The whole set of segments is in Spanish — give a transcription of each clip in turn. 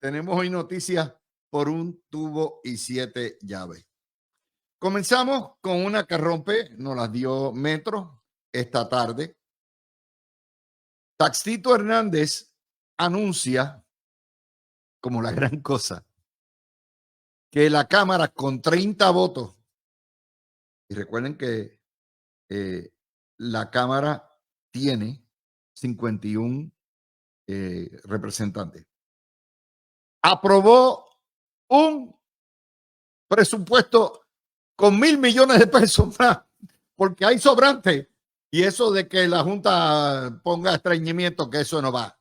Tenemos hoy noticias por un tubo y 7 llaves. Comenzamos con una que rompe, nos las dio Metro esta tarde. Taxito Hernández anuncia, como la gran cosa, que la Cámara con 30 votos, y recuerden que la Cámara tiene 51 representantes, aprobó un presupuesto con 1.000 millones de pesos más, porque hay sobrante. Y eso de que la Junta ponga estreñimiento, que eso no va.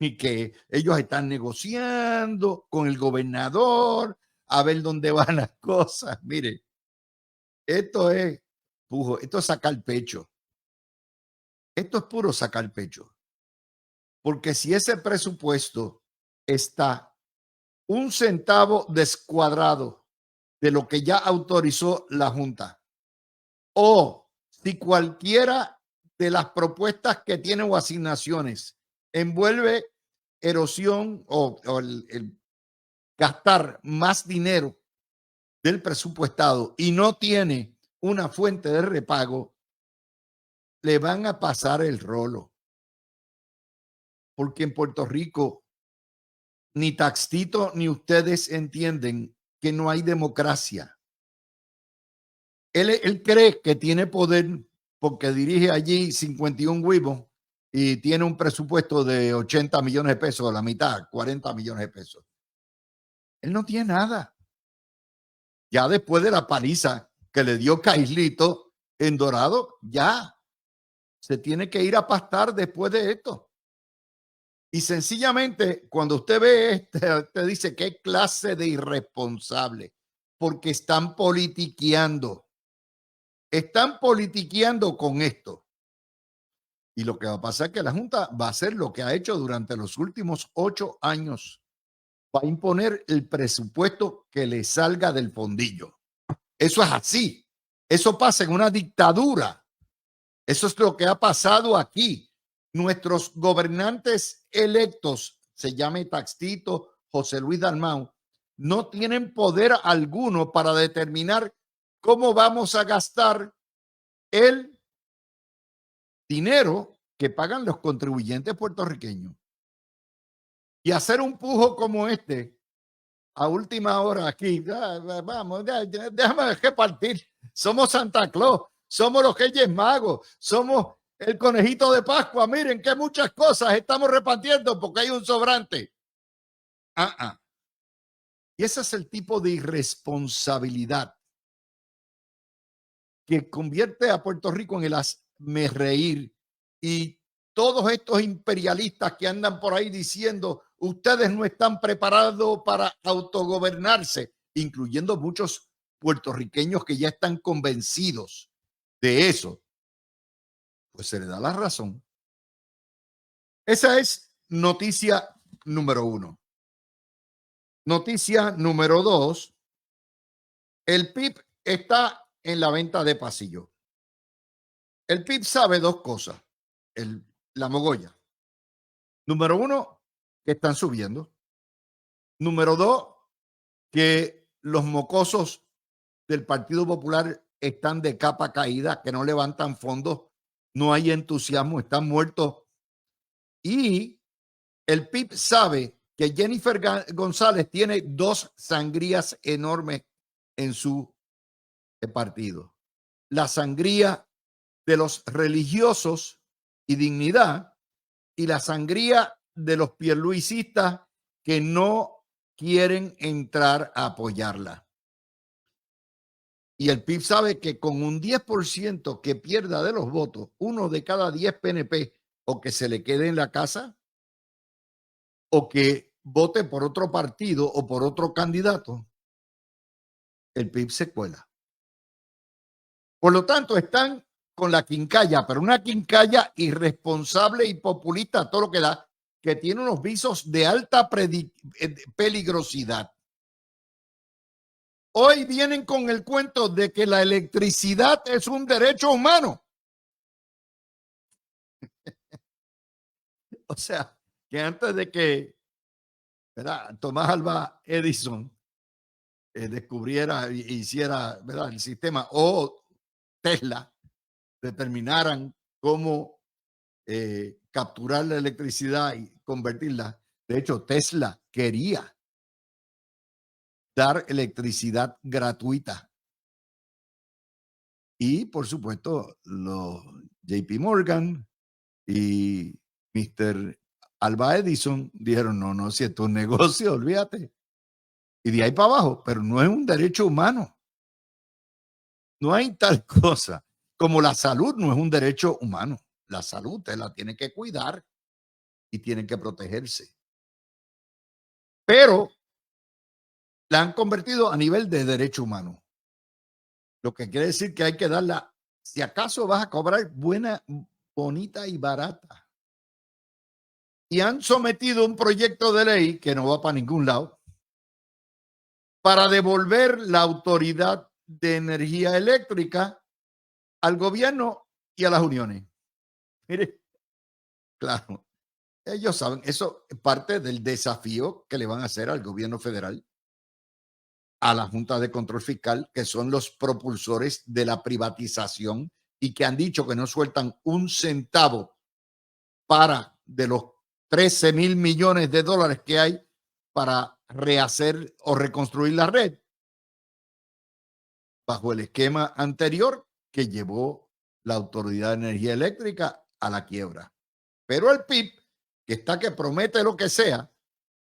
Y que ellos están negociando con el gobernador a ver dónde van las cosas. Mire, esto es pujo, esto es sacar pecho. Esto es puro sacar pecho. Porque si ese presupuesto está un centavo descuadrado de lo que ya autorizó la Junta, o si cualquiera de las propuestas que tiene o asignaciones envuelve erosión o el gastar más dinero del presupuestado y no tiene una fuente de repago, le van a pasar el rolo. Porque en Puerto Rico ni Taxito ni ustedes entienden que no hay democracia. Él cree que tiene poder porque dirige allí 51 huevos y tiene un presupuesto de 80 millones de pesos, la mitad, 40 millones de pesos. Él no tiene nada. Ya después de la paliza que le dio Caislito en Dorado, ya se tiene que ir a pastar después de esto. Y sencillamente, cuando usted ve te dice qué clase de irresponsable, porque están politiqueando. Están politiqueando con esto. Y lo que va a pasar es que la Junta va a hacer lo que ha hecho durante los últimos 8 años. Va a imponer el presupuesto que le salga del fondillo. Eso es así. Eso pasa en una dictadura. Eso es lo que ha pasado aquí. Nuestros gobernantes electos, se llame Taxito, José Luis Dalmau, no tienen poder alguno para determinar cómo vamos a gastar el dinero que pagan los contribuyentes puertorriqueños. Y hacer un pujo como este a última hora aquí, vamos, déjame repartir. Somos Santa Claus, somos los Reyes Magos, somos el conejito de Pascua. Miren que muchas cosas estamos repartiendo porque hay un sobrante. Y ese es el tipo de irresponsabilidad que convierte a Puerto Rico en el hazmerreír. Y todos estos imperialistas que andan por ahí diciendo ustedes no están preparados para autogobernarse, incluyendo muchos puertorriqueños que ya están convencidos de eso, pues se le da la razón. Esa es noticia número 1. Noticia número 2, el PIB está en la venta de pasillo. El PIB sabe dos cosas, la mogolla. Número 1, que están subiendo. Número 2, que los mocosos del Partido Popular están de capa caída, que no levantan fondos, no hay entusiasmo, están muertos. Y el PIB sabe que Jennifer González tiene 2 sangrías enormes en su partido. La sangría de los religiosos y dignidad, y la sangría de los pierluisistas que no quieren entrar a apoyarla. Y el PIB sabe que con un 10% que pierda de los votos, 1 de cada 10 PNP, o que se le quede en la casa, o que vote por otro partido o por otro candidato, el PIB se cuela. Por lo tanto, están con la quincalla, pero una quincalla irresponsable y populista, todo lo que da, que tiene unos visos de alta peligrosidad. Hoy vienen con el cuento de que la electricidad es un derecho humano. O sea, que antes de que ¿verdad? Tomás Alva Edison descubriera, hiciera, ¿verdad? El sistema, o Tesla determinaran cómo capturar la electricidad y convertirla. De hecho, Tesla quería dar electricidad gratuita. Y por supuesto, los JP Morgan y Mr. Alva Edison dijeron, no, no, si esto es un negocio, olvídate. Y de ahí para abajo, pero no es un derecho humano. No hay tal cosa como la salud, no es un derecho humano. La salud usted la tiene que cuidar y tiene que protegerse. Pero la han convertido a nivel de derecho humano. Lo que quiere decir que hay que darla, si acaso vas a cobrar buena, bonita y barata. Y han sometido un proyecto de ley que no va para ningún lado para devolver la autoridad de energía eléctrica al gobierno y a las uniones. Mire, claro, ellos saben, eso es parte del desafío que le van a hacer al gobierno federal, a la Junta de Control Fiscal, que son los propulsores de la privatización y que han dicho que no sueltan un centavo para de los 13,000 millones de dólares que hay para rehacer o reconstruir la red bajo el esquema anterior que llevó la Autoridad de Energía Eléctrica a la quiebra. Pero el PIB, que está que promete lo que sea,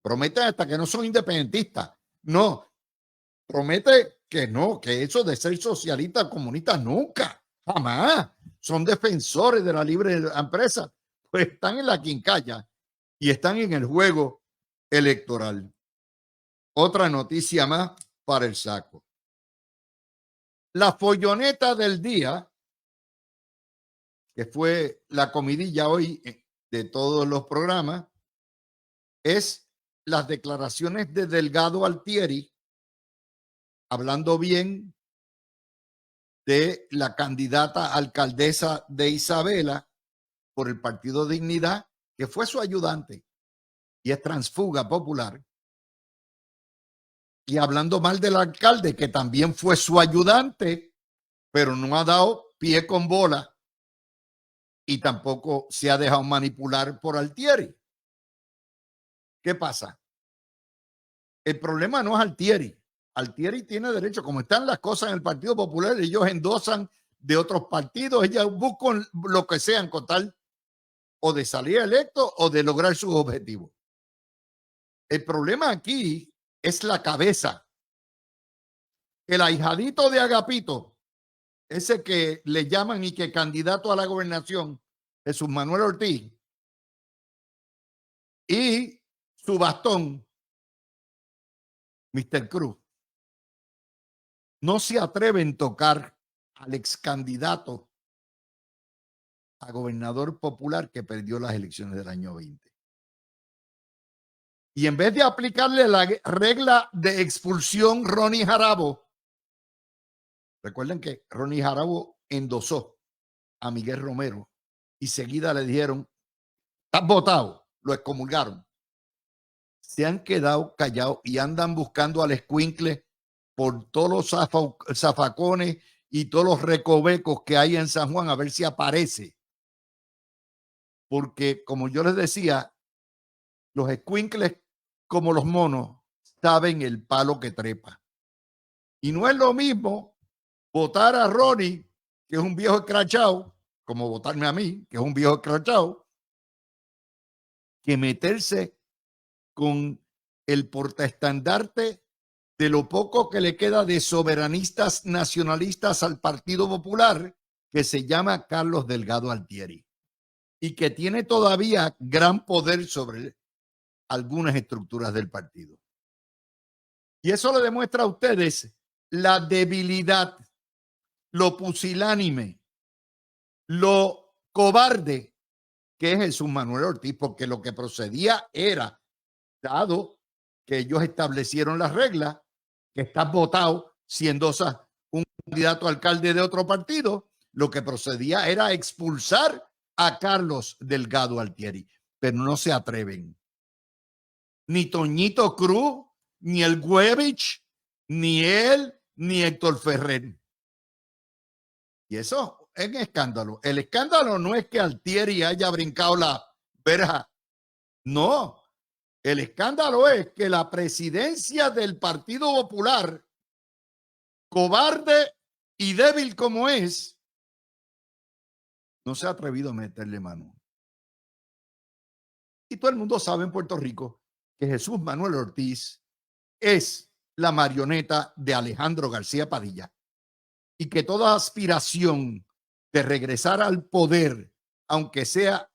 promete hasta que no son independentistas. No, promete que no, que eso de ser socialista comunista nunca, jamás. Son defensores de la libre empresa, pues están en la quincalla y están en el juego electoral. Otra noticia más para el saco. La folloneta del día, que fue la comidilla hoy de todos los programas, es las declaraciones de Delgado Altieri hablando bien de la candidata alcaldesa de Isabela por el Partido Dignidad, que fue su ayudante y es transfuga popular, y hablando mal del alcalde, que también fue su ayudante, pero no ha dado pie con bola y tampoco se ha dejado manipular por Altieri. ¿Qué pasa? El problema no es Altieri. Altieri tiene derecho, como están las cosas en el Partido Popular, ellos endosan de otros partidos, ellos buscan lo que sean con tal o de salir electo o de lograr sus objetivos. El problema aquí es la cabeza. El ahijadito de Agapito, ese que le llaman y que candidato a la gobernación, Jesús Manuel Ortiz, y su bastón, Mr. Cruz, no se atreven a tocar al ex candidato a gobernador popular que perdió las elecciones del año 20. Y en vez de aplicarle la regla de expulsión Ronnie Jarabo, recuerden que Ronnie Jarabo endosó a Miguel Romero y seguida le dijeron, estás votado, lo excomulgaron. Se han quedado callados y andan buscando al escuincle por todos los zafacones y todos los recovecos que hay en San Juan a ver si aparece. Porque como yo les decía, los escuincles como los monos saben el palo que trepa. Y no es lo mismo votar a Ronnie, que es un viejo escrachado, como votarme a mí, que es un viejo escrachado, que meterse con el portaestandarte de lo poco que le queda de soberanistas nacionalistas al Partido Popular, que se llama Carlos Delgado Altieri, y que tiene todavía gran poder sobre algunas estructuras del partido. Y eso le demuestra a ustedes la debilidad, lo pusilánime, lo cobarde que es Jesús Manuel Ortiz, porque lo que procedía era, dado que ellos establecieron las reglas, que estás votado siendo un candidato a alcalde de otro partido, lo que procedía era expulsar a Carlos Delgado Altieri, pero no se atreven. ni Toñito Cruz, ni el Guevich, ni él, ni Héctor Ferrer. Y eso es un escándalo. El escándalo no es que Altieri haya brincado la verja. No. El escándalo es que la presidencia del Partido Popular, cobarde y débil como es, no se ha atrevido a meterle mano. Y todo el mundo sabe en Puerto Rico que Jesús Manuel Ortiz es la marioneta de Alejandro García Padilla y que toda aspiración de regresar al poder, aunque sea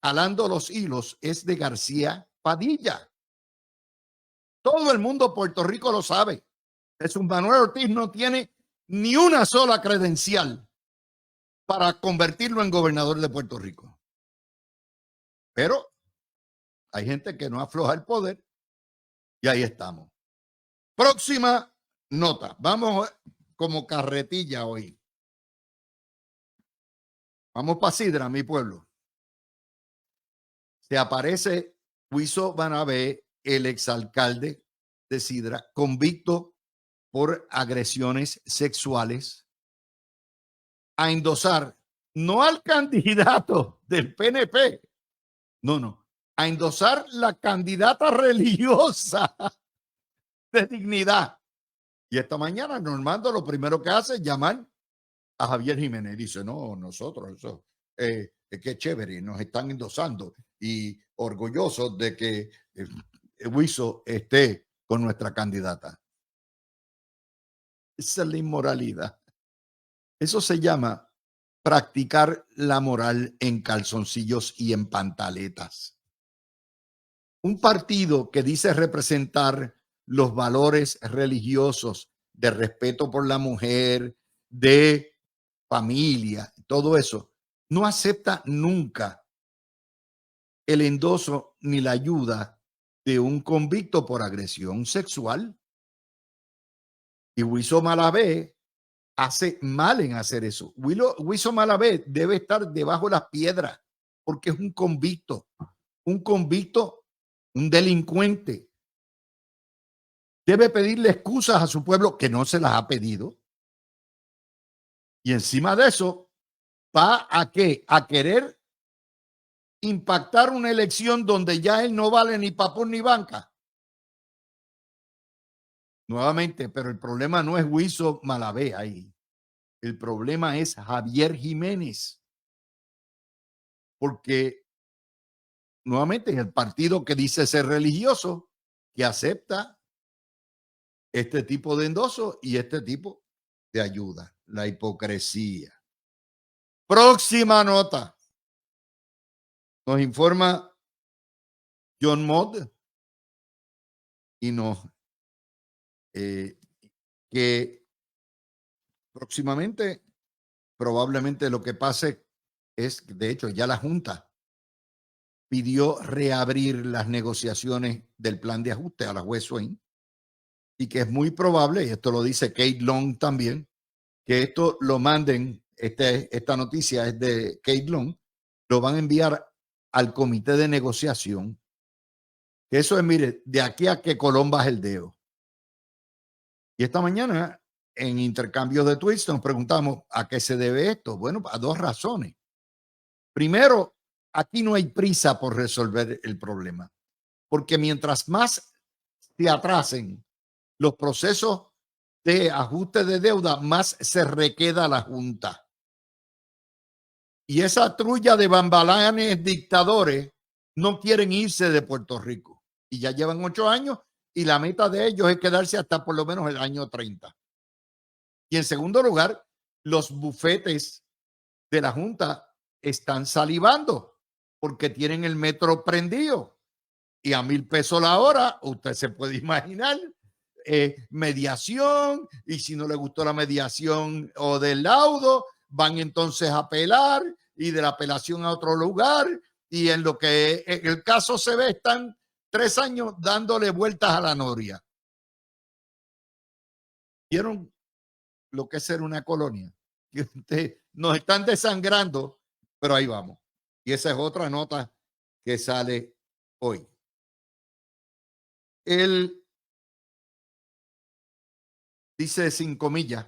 alando los hilos, es de García Padilla. Todo el mundo Puerto Rico lo sabe. Jesús Manuel Ortiz no tiene ni una sola credencial para convertirlo en gobernador de Puerto Rico. Pero hay gente que no afloja el poder y ahí estamos. Próxima nota. Vamos como carretilla hoy. Vamos para Sidra, mi pueblo. Se aparece Huizo Banabé, el exalcalde de Sidra, convicto por agresiones sexuales, a endosar no al candidato del PNP, no, a endosar la candidata religiosa de Dignidad. Y esta mañana Normando lo primero que hace es llamar a Javier Jiménez. Dice, no, nosotros, eso, qué chévere, nos están endosando y orgullosos de que Huizo esté con nuestra candidata. Esa es la inmoralidad. Eso se llama practicar la moral en calzoncillos y en pantaletas. Un partido que dice representar los valores religiosos de respeto por la mujer, de familia, todo eso, no acepta nunca el endoso ni la ayuda de un convicto por agresión sexual. Y Huizo Malabé hace mal en hacer eso. Huizo Malabé debe estar debajo de las piedras porque es un convicto, un delincuente. Debe pedirle excusas a su pueblo que no se las ha pedido. Y encima de eso, ¿va a qué? A querer impactar una elección donde ya él no vale ni papón ni banca. Nuevamente, pero el problema no es Huizo Malabé ahí. El problema es Javier Jiménez. Porque nuevamente es el partido que dice ser religioso, que acepta este tipo de endoso y este tipo de ayuda. La hipocresía. Próxima nota. Nos informa John Mott y nos que próximamente probablemente lo que pase es, de hecho, ya la Junta pidió reabrir las negociaciones del plan de ajuste a la juez Swain y que es muy probable, y esto lo dice Kate Long también, que esto lo manden, esta noticia es de Kate Long, lo van a enviar al comité de negociación. Que eso es, mire, de aquí a que Colón baje el dedo. Y esta mañana, en intercambio de tweets, nos preguntamos a qué se debe esto. Bueno, a dos razones. Primero, aquí no hay prisa por resolver el problema, porque mientras más se atrasen los procesos de ajuste de deuda, más se requeda la Junta. Y esa trulla de bambalanes dictadores no quieren irse de Puerto Rico. Y ya llevan 8 años y la meta de ellos es quedarse hasta por lo menos el año 30. Y en segundo lugar, los bufetes de la Junta están salivando porque tienen el metro prendido y a $1,000 la hora, usted se puede imaginar, mediación, y si no le gustó la mediación o del laudo, van entonces a apelar y de la apelación a otro lugar y en lo que el caso se ve están 3 años dándole vueltas a la noria. ¿Vieron lo que es ser una colonia? Nos están desangrando, pero ahí vamos. Y esa es otra nota que sale hoy. Él dice, sin comillas,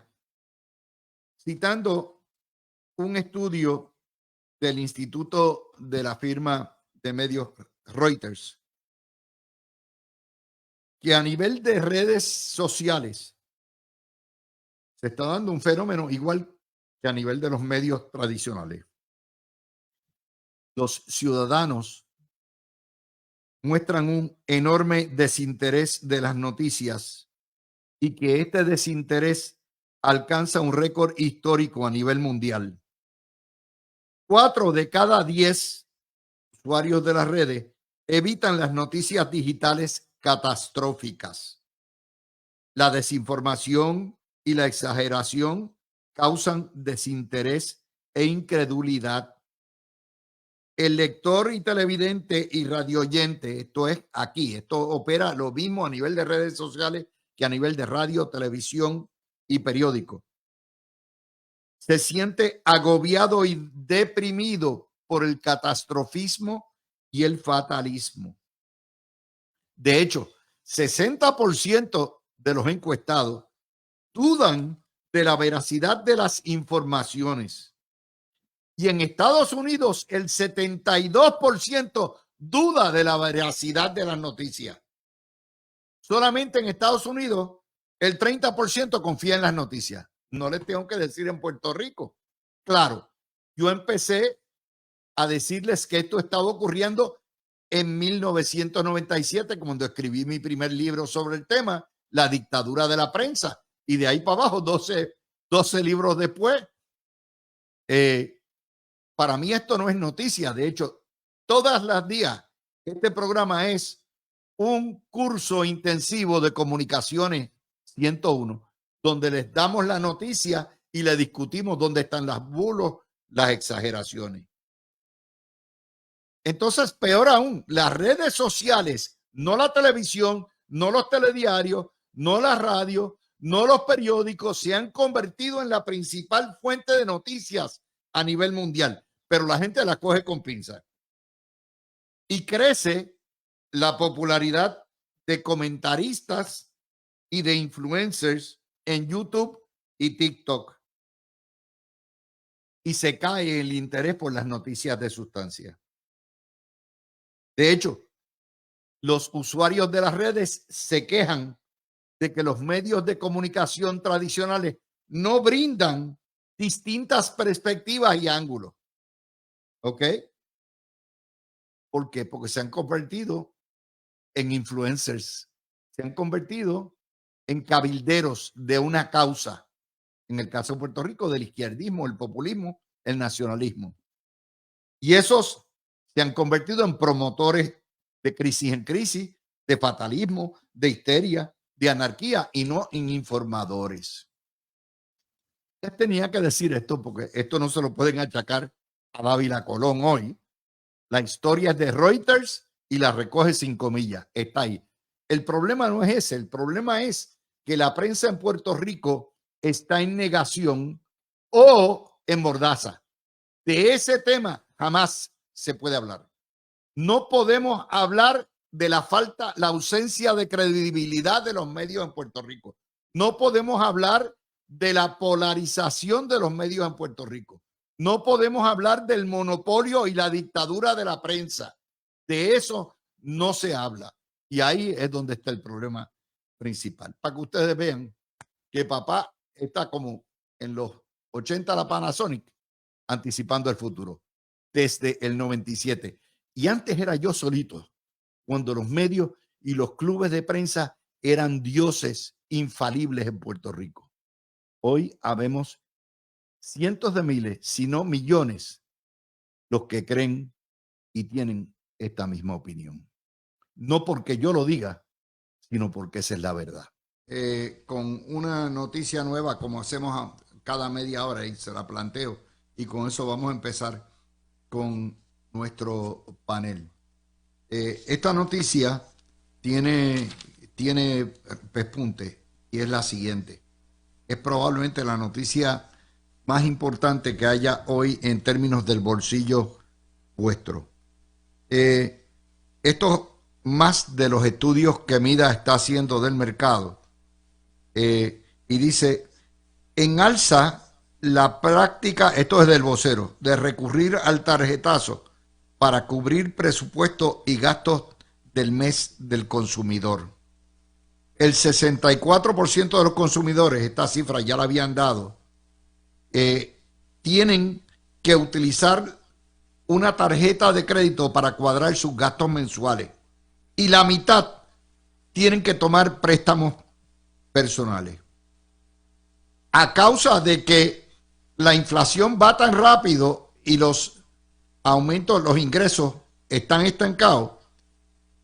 citando un estudio del Instituto de la firma de medios Reuters, que a nivel de redes sociales se está dando un fenómeno igual que a nivel de los medios tradicionales. Los ciudadanos muestran un enorme desinterés de las noticias y que este desinterés alcanza un récord histórico a nivel mundial. 4 de cada 10 usuarios de las redes evitan las noticias digitales catastróficas. La desinformación y la exageración causan desinterés e incredulidad. El lector y televidente y radioyente, esto es aquí, esto opera lo mismo a nivel de redes sociales que a nivel de radio, televisión y periódico. Se siente agobiado y deprimido por el catastrofismo y el fatalismo. De hecho, 60% de los encuestados dudan de la veracidad de las informaciones. Y en Estados Unidos, el 72% duda de la veracidad de las noticias. Solamente en Estados Unidos, el 30% confía en las noticias. No les tengo que decir en Puerto Rico. Claro, yo empecé a decirles que esto estaba ocurriendo en 1997, cuando escribí mi primer libro sobre el tema, La dictadura de la prensa. Y de ahí para abajo, 12 libros después. Para mí esto no es noticia. De hecho, todas las días, este programa es un curso intensivo de comunicaciones 101, donde les damos la noticia y le discutimos dónde están las bulos, las exageraciones. Entonces, peor aún, las redes sociales, no la televisión, no los telediarios, no la radio, no los periódicos, se han convertido en la principal fuente de noticias a nivel mundial, pero la gente la coge con pinzas. Y crece la popularidad de comentaristas y de influencers en YouTube y TikTok. Y se cae el interés por las noticias de sustancia. De hecho, los usuarios de las redes se quejan de que los medios de comunicación tradicionales no brindan distintas perspectivas y ángulos. ¿Ok? ¿Por qué? Porque se han convertido en influencers, se han convertido en cabilderos de una causa. En el caso de Puerto Rico, del izquierdismo, el populismo, el nacionalismo. Y esos se han convertido en promotores de crisis en crisis, de fatalismo, de histeria, de anarquía y no en informadores. Les tenía que decir esto porque esto no se lo pueden achacar a Dávila Colón hoy. La historia es de Reuters y la recoge sin comillas. Está ahí. El problema no es ese. El problema es que la prensa en Puerto Rico está en negación o en mordaza. De ese tema jamás se puede hablar. No podemos hablar de la falta, la ausencia de credibilidad de los medios en Puerto Rico. No podemos hablar de la polarización de los medios en Puerto Rico. No podemos hablar del monopolio y la dictadura de la prensa. De eso no se habla. Y ahí es donde está el problema principal. Para que ustedes vean que papá está como en los 80 la Panasonic, anticipando el futuro, desde el 97. Y antes era yo solito, cuando los medios y los clubes de prensa eran dioses infalibles en Puerto Rico. Hoy habemos cientos de miles, si no millones, los que creen y tienen esta misma opinión. No porque yo lo diga, sino porque esa es la verdad. Con una noticia nueva, como hacemos cada media hora, y se la planteo, y con eso vamos a empezar con nuestro panel. Esta noticia tiene pespunte y es la siguiente. Es probablemente la noticia más importante que haya hoy en términos del bolsillo vuestro. Estos más de los estudios que Mida está haciendo del mercado. Y dice, en alza la práctica, esto es del vocero, de recurrir al tarjetazo para cubrir presupuestos y gastos del mes del consumidor. El 64% de los consumidores, esta cifra ya la habían dado, tienen que utilizar una tarjeta de crédito para cuadrar sus gastos mensuales. Y la mitad tienen que tomar préstamos personales. A causa de que la inflación va tan rápido y los aumentos, los ingresos están estancados,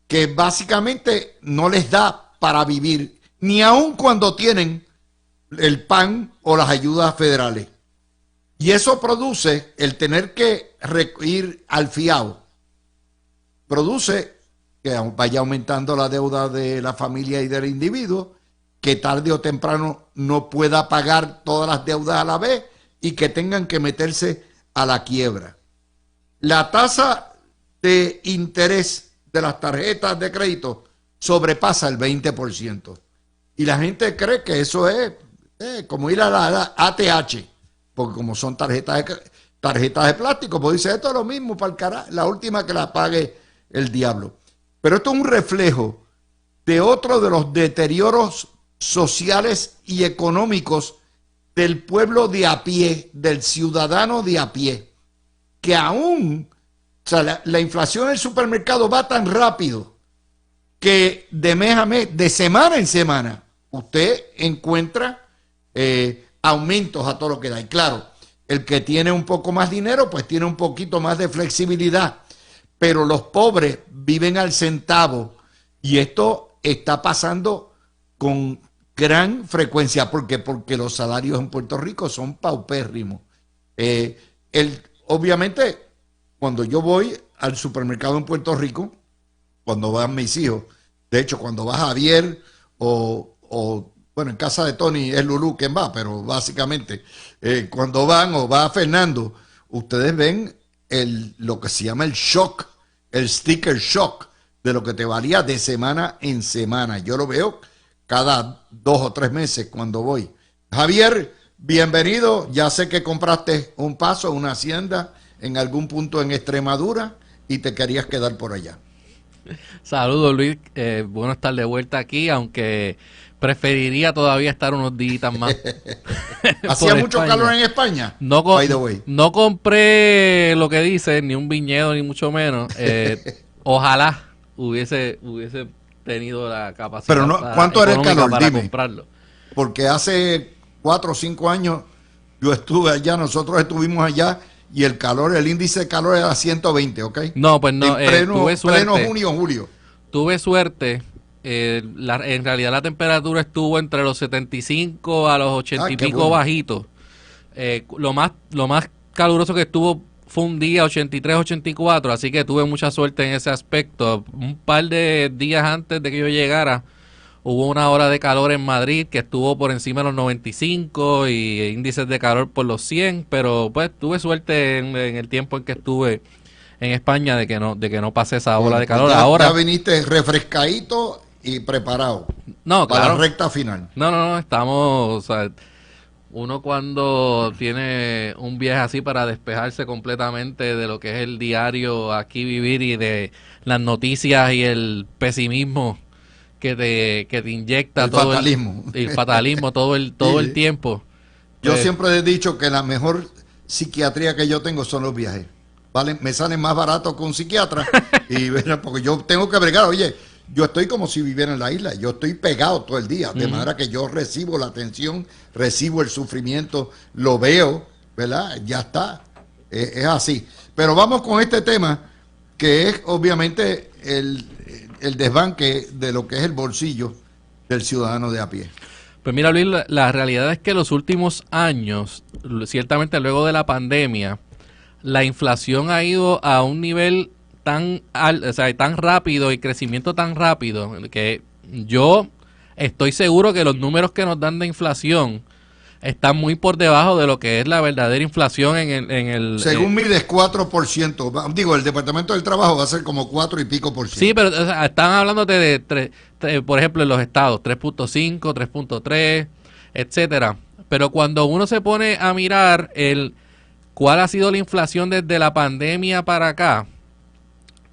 que básicamente no les da para vivir, ni aun cuando tienen el PAN o las ayudas federales. Y eso produce el tener que ir al fiado. Produce que vaya aumentando la deuda de la familia y del individuo, que tarde o temprano no pueda pagar todas las deudas a la vez y que tengan que meterse a la quiebra. La tasa de interés de las tarjetas de crédito sobrepasa el 20%. Y la gente cree que eso es como ir a la ATH, porque como son tarjetas de plástico, pues dice, esto es lo mismo para el carajo, la última que la pague el diablo. Pero esto es un reflejo de otro de los deterioros sociales y económicos del pueblo de a pie, del ciudadano de a pie, que aún, o sea, la inflación en el supermercado va tan rápido que de mes a mes, de semana en semana, usted encuentra aumentos a todo lo que da. Y claro, el que tiene un poco más dinero, pues tiene un poquito más de flexibilidad, pero los pobres viven al centavo y esto está pasando con gran frecuencia. ¿Por qué? Porque los salarios en Puerto Rico son paupérrimos. Obviamente, cuando yo voy al supermercado en Puerto Rico, cuando van mis hijos, de hecho, cuando va Javier bueno, en casa de Tony es Lulú quien va, pero básicamente cuando van o va Fernando, ustedes ven lo que se llama el shock, el sticker shock, de lo que te valía de semana en semana. Yo lo veo cada 2 o 3 meses cuando voy. Javier, bienvenido. Ya sé que compraste un paso, una hacienda en algún punto en Extremadura y te querías quedar por allá. Saludos, Luis. Bueno estar de vuelta aquí, aunque preferiría todavía estar unos días más. ¿Hacía mucho calor en España? No, no compré lo que dice, ni un viñedo, ni mucho menos. Ojalá hubiese tenido la capacidad. Pero no, ¿cuánto era el calor? Para Dime. comprarlo. Porque hace 4 o 5 años yo estuve allá, nosotros estuvimos allá y el calor, el índice de calor era 120, ¿ok? No, pues no. Tuve suerte. Pleno junio, julio. Tuve suerte. En realidad la temperatura estuvo entre los 75 a los 80 y pico bueno. Bajitos. Lo más caluroso que estuvo fue un día 83, 84, así que tuve mucha suerte en ese aspecto. Un par de días antes de que yo llegara, hubo una hora de calor en Madrid que estuvo por encima de los 95 y índices de calor por los 100, pero pues tuve suerte en el tiempo en que estuve en España de que no pasé esa ola de calor. Ahora ya viniste refrescadito y preparado. No, para claro. la recta final. No, estamos, o sea, uno cuando tiene un viaje así para despejarse completamente de lo que es el diario aquí vivir y de las noticias y el pesimismo que te inyecta el todo fatalismo. El fatalismo todo el tiempo. Yo siempre he dicho que la mejor psiquiatría que yo tengo son los viajes. ¿Vale? Me salen más barato que un psiquiatra y porque yo tengo que bregar, oye, yo estoy como si viviera en la isla, yo estoy pegado todo el día, de manera que yo recibo la atención, recibo el sufrimiento, lo veo, ¿verdad? Ya está, es así. Pero vamos con este tema, que es obviamente el desbanque de lo que es el bolsillo del ciudadano de a pie. Pues mira, Luis, la realidad es que los últimos años, ciertamente luego de la pandemia, la inflación ha ido a un nivel tan rápido y crecimiento tan rápido que yo estoy seguro que los números que nos dan de inflación están muy por debajo de lo que es la verdadera inflación en el Según mides 4%, digo, el Departamento del Trabajo va a ser como 4 y pico por ciento. Sí, pero o sea, están hablándote de por ejemplo, en los estados, 3.5, 3.3, etcétera. Pero cuando uno se pone a mirar cuál ha sido la inflación desde la pandemia para acá,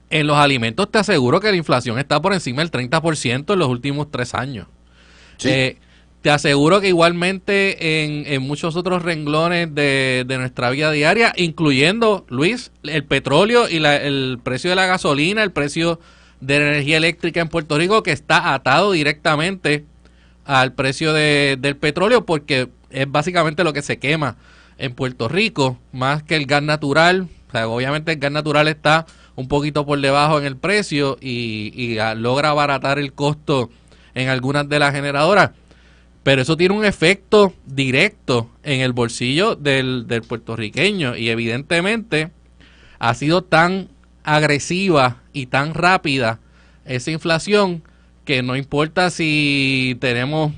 en los alimentos te aseguro que la inflación está por encima del 30% en los últimos 3 años. Sí. Te aseguro que igualmente en muchos otros renglones de nuestra vida diaria, incluyendo, Luis, el petróleo y el precio de la gasolina, el precio de la energía eléctrica en Puerto Rico, que está atado directamente al precio del petróleo, porque es básicamente lo que se quema en Puerto Rico, más que el gas natural. O sea, obviamente el gas natural está un poquito por debajo en el precio y logra abaratar el costo en algunas de las generadoras. Pero eso tiene un efecto directo en el bolsillo del puertorriqueño y evidentemente ha sido tan agresiva y tan rápida esa inflación que no importa si tenemos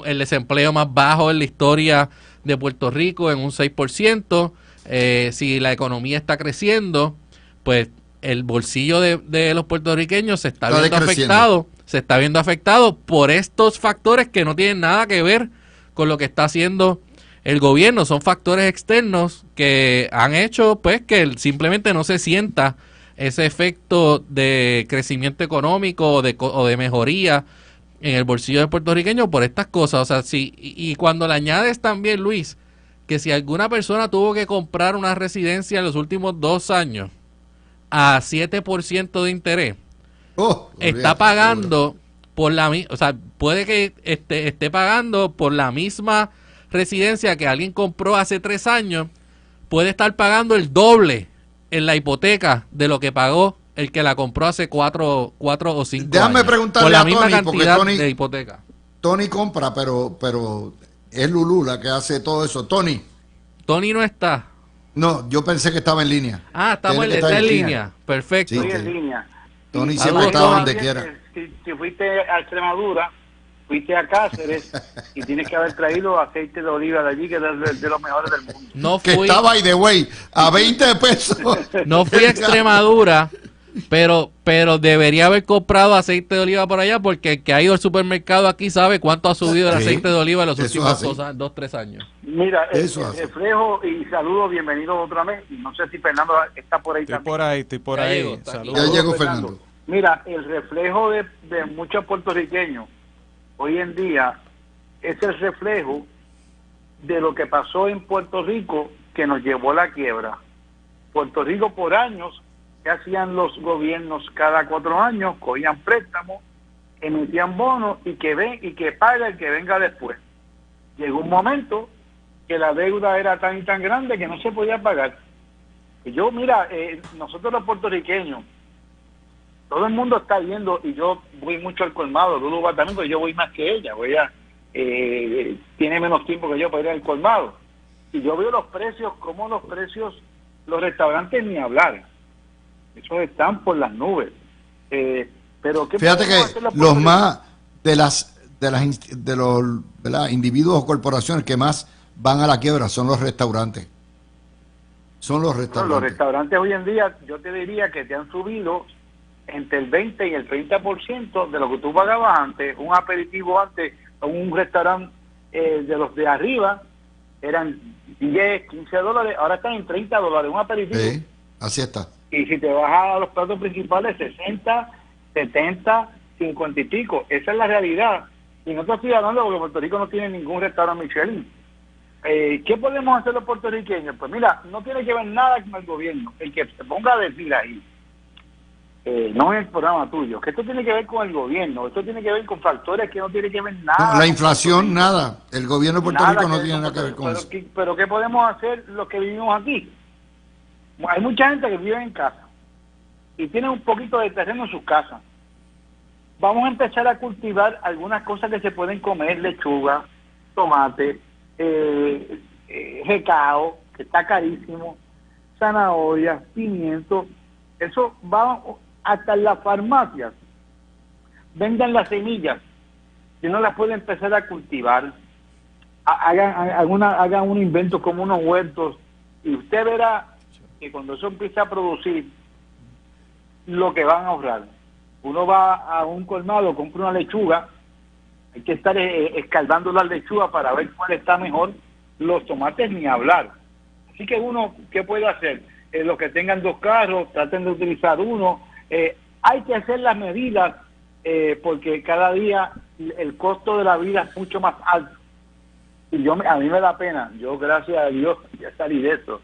el desempleo más bajo en la historia de Puerto Rico en un 6%, si la economía está creciendo, pues el bolsillo de los puertorriqueños se está viendo afectado. Se está viendo afectado por estos factores que no tienen nada que ver con lo que está haciendo el gobierno. Son factores externos que han hecho pues que simplemente no se sienta ese efecto de crecimiento económico o de mejoría en el bolsillo del puertorriqueño por estas cosas. O sea, y cuando le añades también, Luis, que si alguna persona tuvo que comprar una residencia en los últimos 2 años a 7% de interés, está pagando por o sea, puede que esté pagando por la misma residencia que alguien compró hace 3 años, puede estar pagando el doble en la hipoteca de lo que pagó el que la compró hace 4 o 5 años. Déjame preguntarle por la a misma Tony, cantidad porque de hipoteca. Tony compra, pero es Lulú la que hace todo eso. Tony no está. No, yo pensé que estaba en línea. Estamos está en línea. Perfecto. Estoy en línea. Tony siempre está donde quiera. Si fuiste a Extremadura, fuiste a Cáceres y tienes que haber traído aceite de oliva de allí, que es de los mejores del mundo. No fui, que estaba ahí de way a 20 pesos. No fui a Extremadura, pero debería haber comprado aceite de oliva por allá, porque el que ha ido al supermercado aquí sabe cuánto ha subido el aceite de oliva en los últimos 2-3 años. Mira, el reflejo, y saludos, bienvenido otra vez. No sé si Fernando está por ahí también. Estoy por ahí. Ya llegó Fernando. Mira, el reflejo de muchos puertorriqueños hoy en día es el reflejo de lo que pasó en Puerto Rico, que nos llevó a la quiebra. Puerto Rico por años, que hacían los gobiernos cada 4 años, cogían préstamos, emitían bonos y que paga el que venga después. Llegó un momento que la deuda era tan y tan grande que no se podía pagar. Y yo, mira, nosotros los puertorriqueños, todo el mundo está viendo, y yo voy mucho al colmado, Lulu va también, porque yo voy más que ella, tiene menos tiempo que yo para ir al colmado. Y yo veo los precios, como los restaurantes ni hablar. Esos están por las nubes. Pero ¿qué fíjate que los más de los ¿verdad? Individuos o corporaciones que más van a la quiebra son los restaurantes. Los restaurantes hoy en día, yo te diría que te han subido entre el 20 y el 30% de lo que tú pagabas antes. Un aperitivo antes, un restaurante de los de arriba, eran 10, 15 dólares, ahora están en 30 dólares, un aperitivo. Sí, así está. Y si te vas a los platos principales, 60, 70, 50 y pico. Esa es la realidad. Y no te estoy hablando porque Puerto Rico no tiene ningún restaurante Michelin. ¿Qué podemos hacer los puertorriqueños? Pues mira, no tiene que ver nada con el gobierno. El que se ponga a decir ahí, no es el programa tuyo, que esto tiene que ver con el gobierno, esto tiene que ver con factores que no tienen que ver nada. No, la inflación, nada. El gobierno de Puerto Rico no tiene nada que ver con eso. Pero ¿qué podemos hacer los que vivimos aquí? Hay mucha gente que vive en casa y tiene un poquito de terreno en sus casas. Vamos a empezar a cultivar algunas cosas que se pueden comer: lechuga, tomate, recao, que está carísimo, zanahoria, pimiento. Eso va hasta en las farmacias. Vendan las semillas, si no las puede empezar a cultivar. hagan un invento como unos huertos, y usted verá que cuando eso empiece a producir, lo que van a ahorrar. Uno va a un colmado, compra una lechuga, hay que estar escaldando la lechuga para ver cuál está mejor. Los tomates ni hablar. Así que uno, ¿qué puede hacer? Los que tengan 2 carros, traten de utilizar uno. Hay que hacer las medidas porque cada día el costo de la vida es mucho más alto. Y a mí me da pena. Yo, gracias a Dios, ya salí de eso.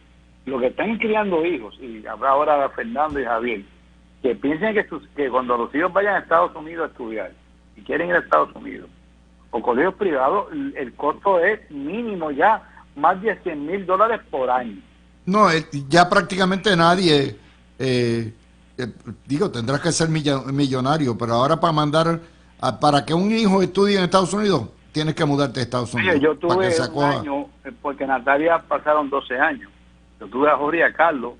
Los que están criando hijos, y habrá ahora Fernando y Javier, que piensen que cuando los hijos vayan a Estados Unidos a estudiar y quieren ir a Estados Unidos o colegios privados, el costo es mínimo ya más de $100,000 por año. No, ya prácticamente nadie, tendrás que ser millonario, pero ahora para que un hijo estudie en Estados Unidos, tienes que mudarte a Estados Unidos. Oye, yo para que tuve se un acoja. año, porque Natalia pasaron 12 años. Yo tuve a Jorge y a Carlos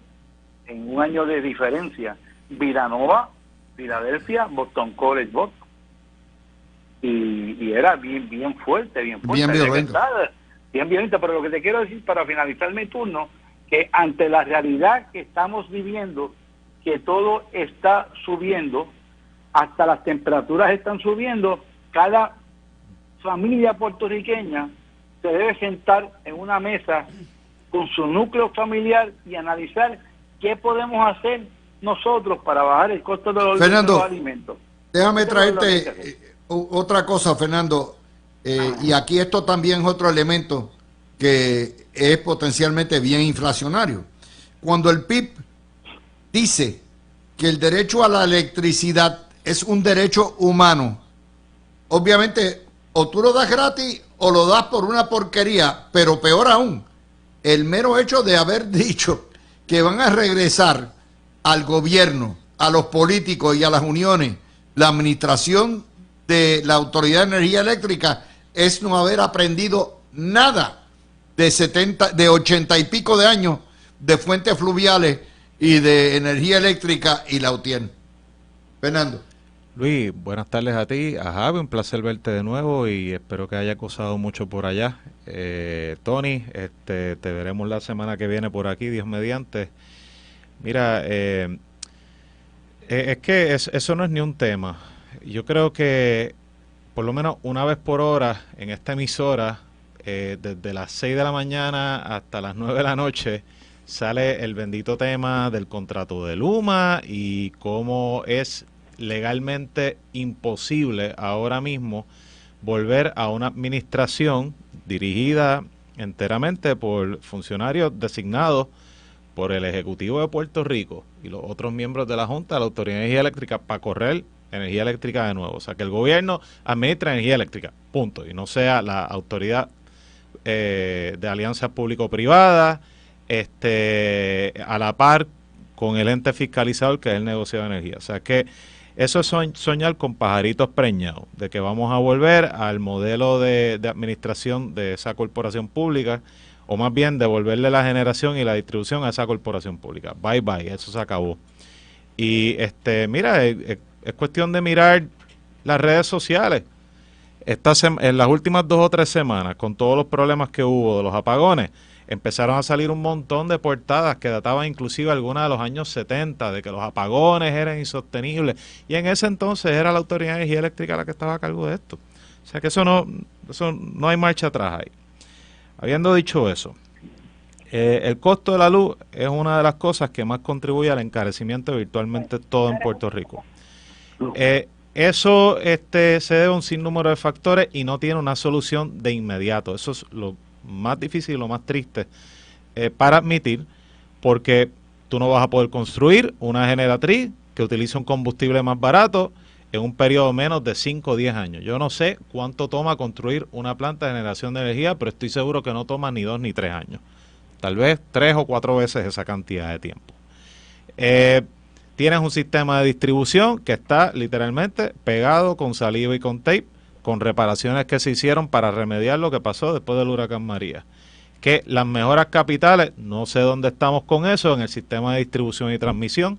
en un año de diferencia. Villanova, Filadelfia, Boston College, Boston. Y era bien fuerte, bien violento. Bien violento, pero lo que te quiero decir para finalizar mi turno, que ante la realidad que estamos viviendo, que todo está subiendo, hasta las temperaturas están subiendo, cada familia puertorriqueña se debe sentar en una mesa con su núcleo familiar y analizar qué podemos hacer nosotros para bajar el costo de los alimentos. Déjame traerte otra cosa, Fernando, y aquí esto también es otro elemento que es potencialmente bien inflacionario. Cuando el PIB dice que el derecho a la electricidad es un derecho humano, obviamente o tú lo das gratis o lo das por una porquería, pero peor aún, el mero hecho de haber dicho que van a regresar al gobierno, a los políticos y a las uniones la administración de la Autoridad de Energía Eléctrica es no haber aprendido nada de 80 y pico de años de fuentes fluviales y de energía eléctrica y la UTIER. Fernando. Luis, buenas tardes a ti, a Javi, un placer verte de nuevo y espero que haya gozado mucho por allá. Tony, te veremos la semana que viene por aquí, Dios mediante. Mira, es que eso no es ni un tema. Yo creo que por lo menos una vez por hora en esta emisora, desde las 6 de la mañana hasta las 9 de la noche, sale el bendito tema del contrato de Luma y cómo es legalmente imposible ahora mismo volver a una administración dirigida enteramente por funcionarios designados por el Ejecutivo de Puerto Rico y los otros miembros de la Junta de la Autoridad de Energía Eléctrica para correr energía eléctrica de nuevo. O sea, que el gobierno administra energía eléctrica, punto, y no sea la autoridad de alianzas público-privadas a la par con el ente fiscalizador que es el negociado de energía. O sea, que eso es soñar con pajaritos preñados, de que vamos a volver al modelo de administración de esa corporación pública, o más bien devolverle la generación y la distribución a esa corporación pública. Bye bye, eso se acabó. Y mira, es cuestión de mirar las redes sociales. En las últimas 2 o 3 semanas, con todos los problemas que hubo de los apagones, empezaron a salir un montón de portadas que databan inclusive algunas de los años 70, de que los apagones eran insostenibles. Y en ese entonces era la Autoridad de Energía Eléctrica la que estaba a cargo de esto. O sea que eso no hay marcha atrás ahí. Habiendo dicho eso, el costo de la luz es una de las cosas que más contribuye al encarecimiento de virtualmente todo en Puerto Rico. Eso se debe a un sinnúmero de factores y no tiene una solución de inmediato. Eso es lo más difícil y lo más triste para admitir, porque tú no vas a poder construir una generatriz que utilice un combustible más barato en un periodo menos de 5 o 10 años. Yo no sé cuánto toma construir una planta de generación de energía, pero estoy seguro que no toma ni 2 ni 3 años. Tal vez 3 o 4 veces esa cantidad de tiempo. Tienes un sistema de distribución que está literalmente pegado con saliva y con tape, con reparaciones que se hicieron para remediar lo que pasó después del huracán María. Que las mejoras capitales, no sé dónde estamos con eso, en el sistema de distribución y transmisión,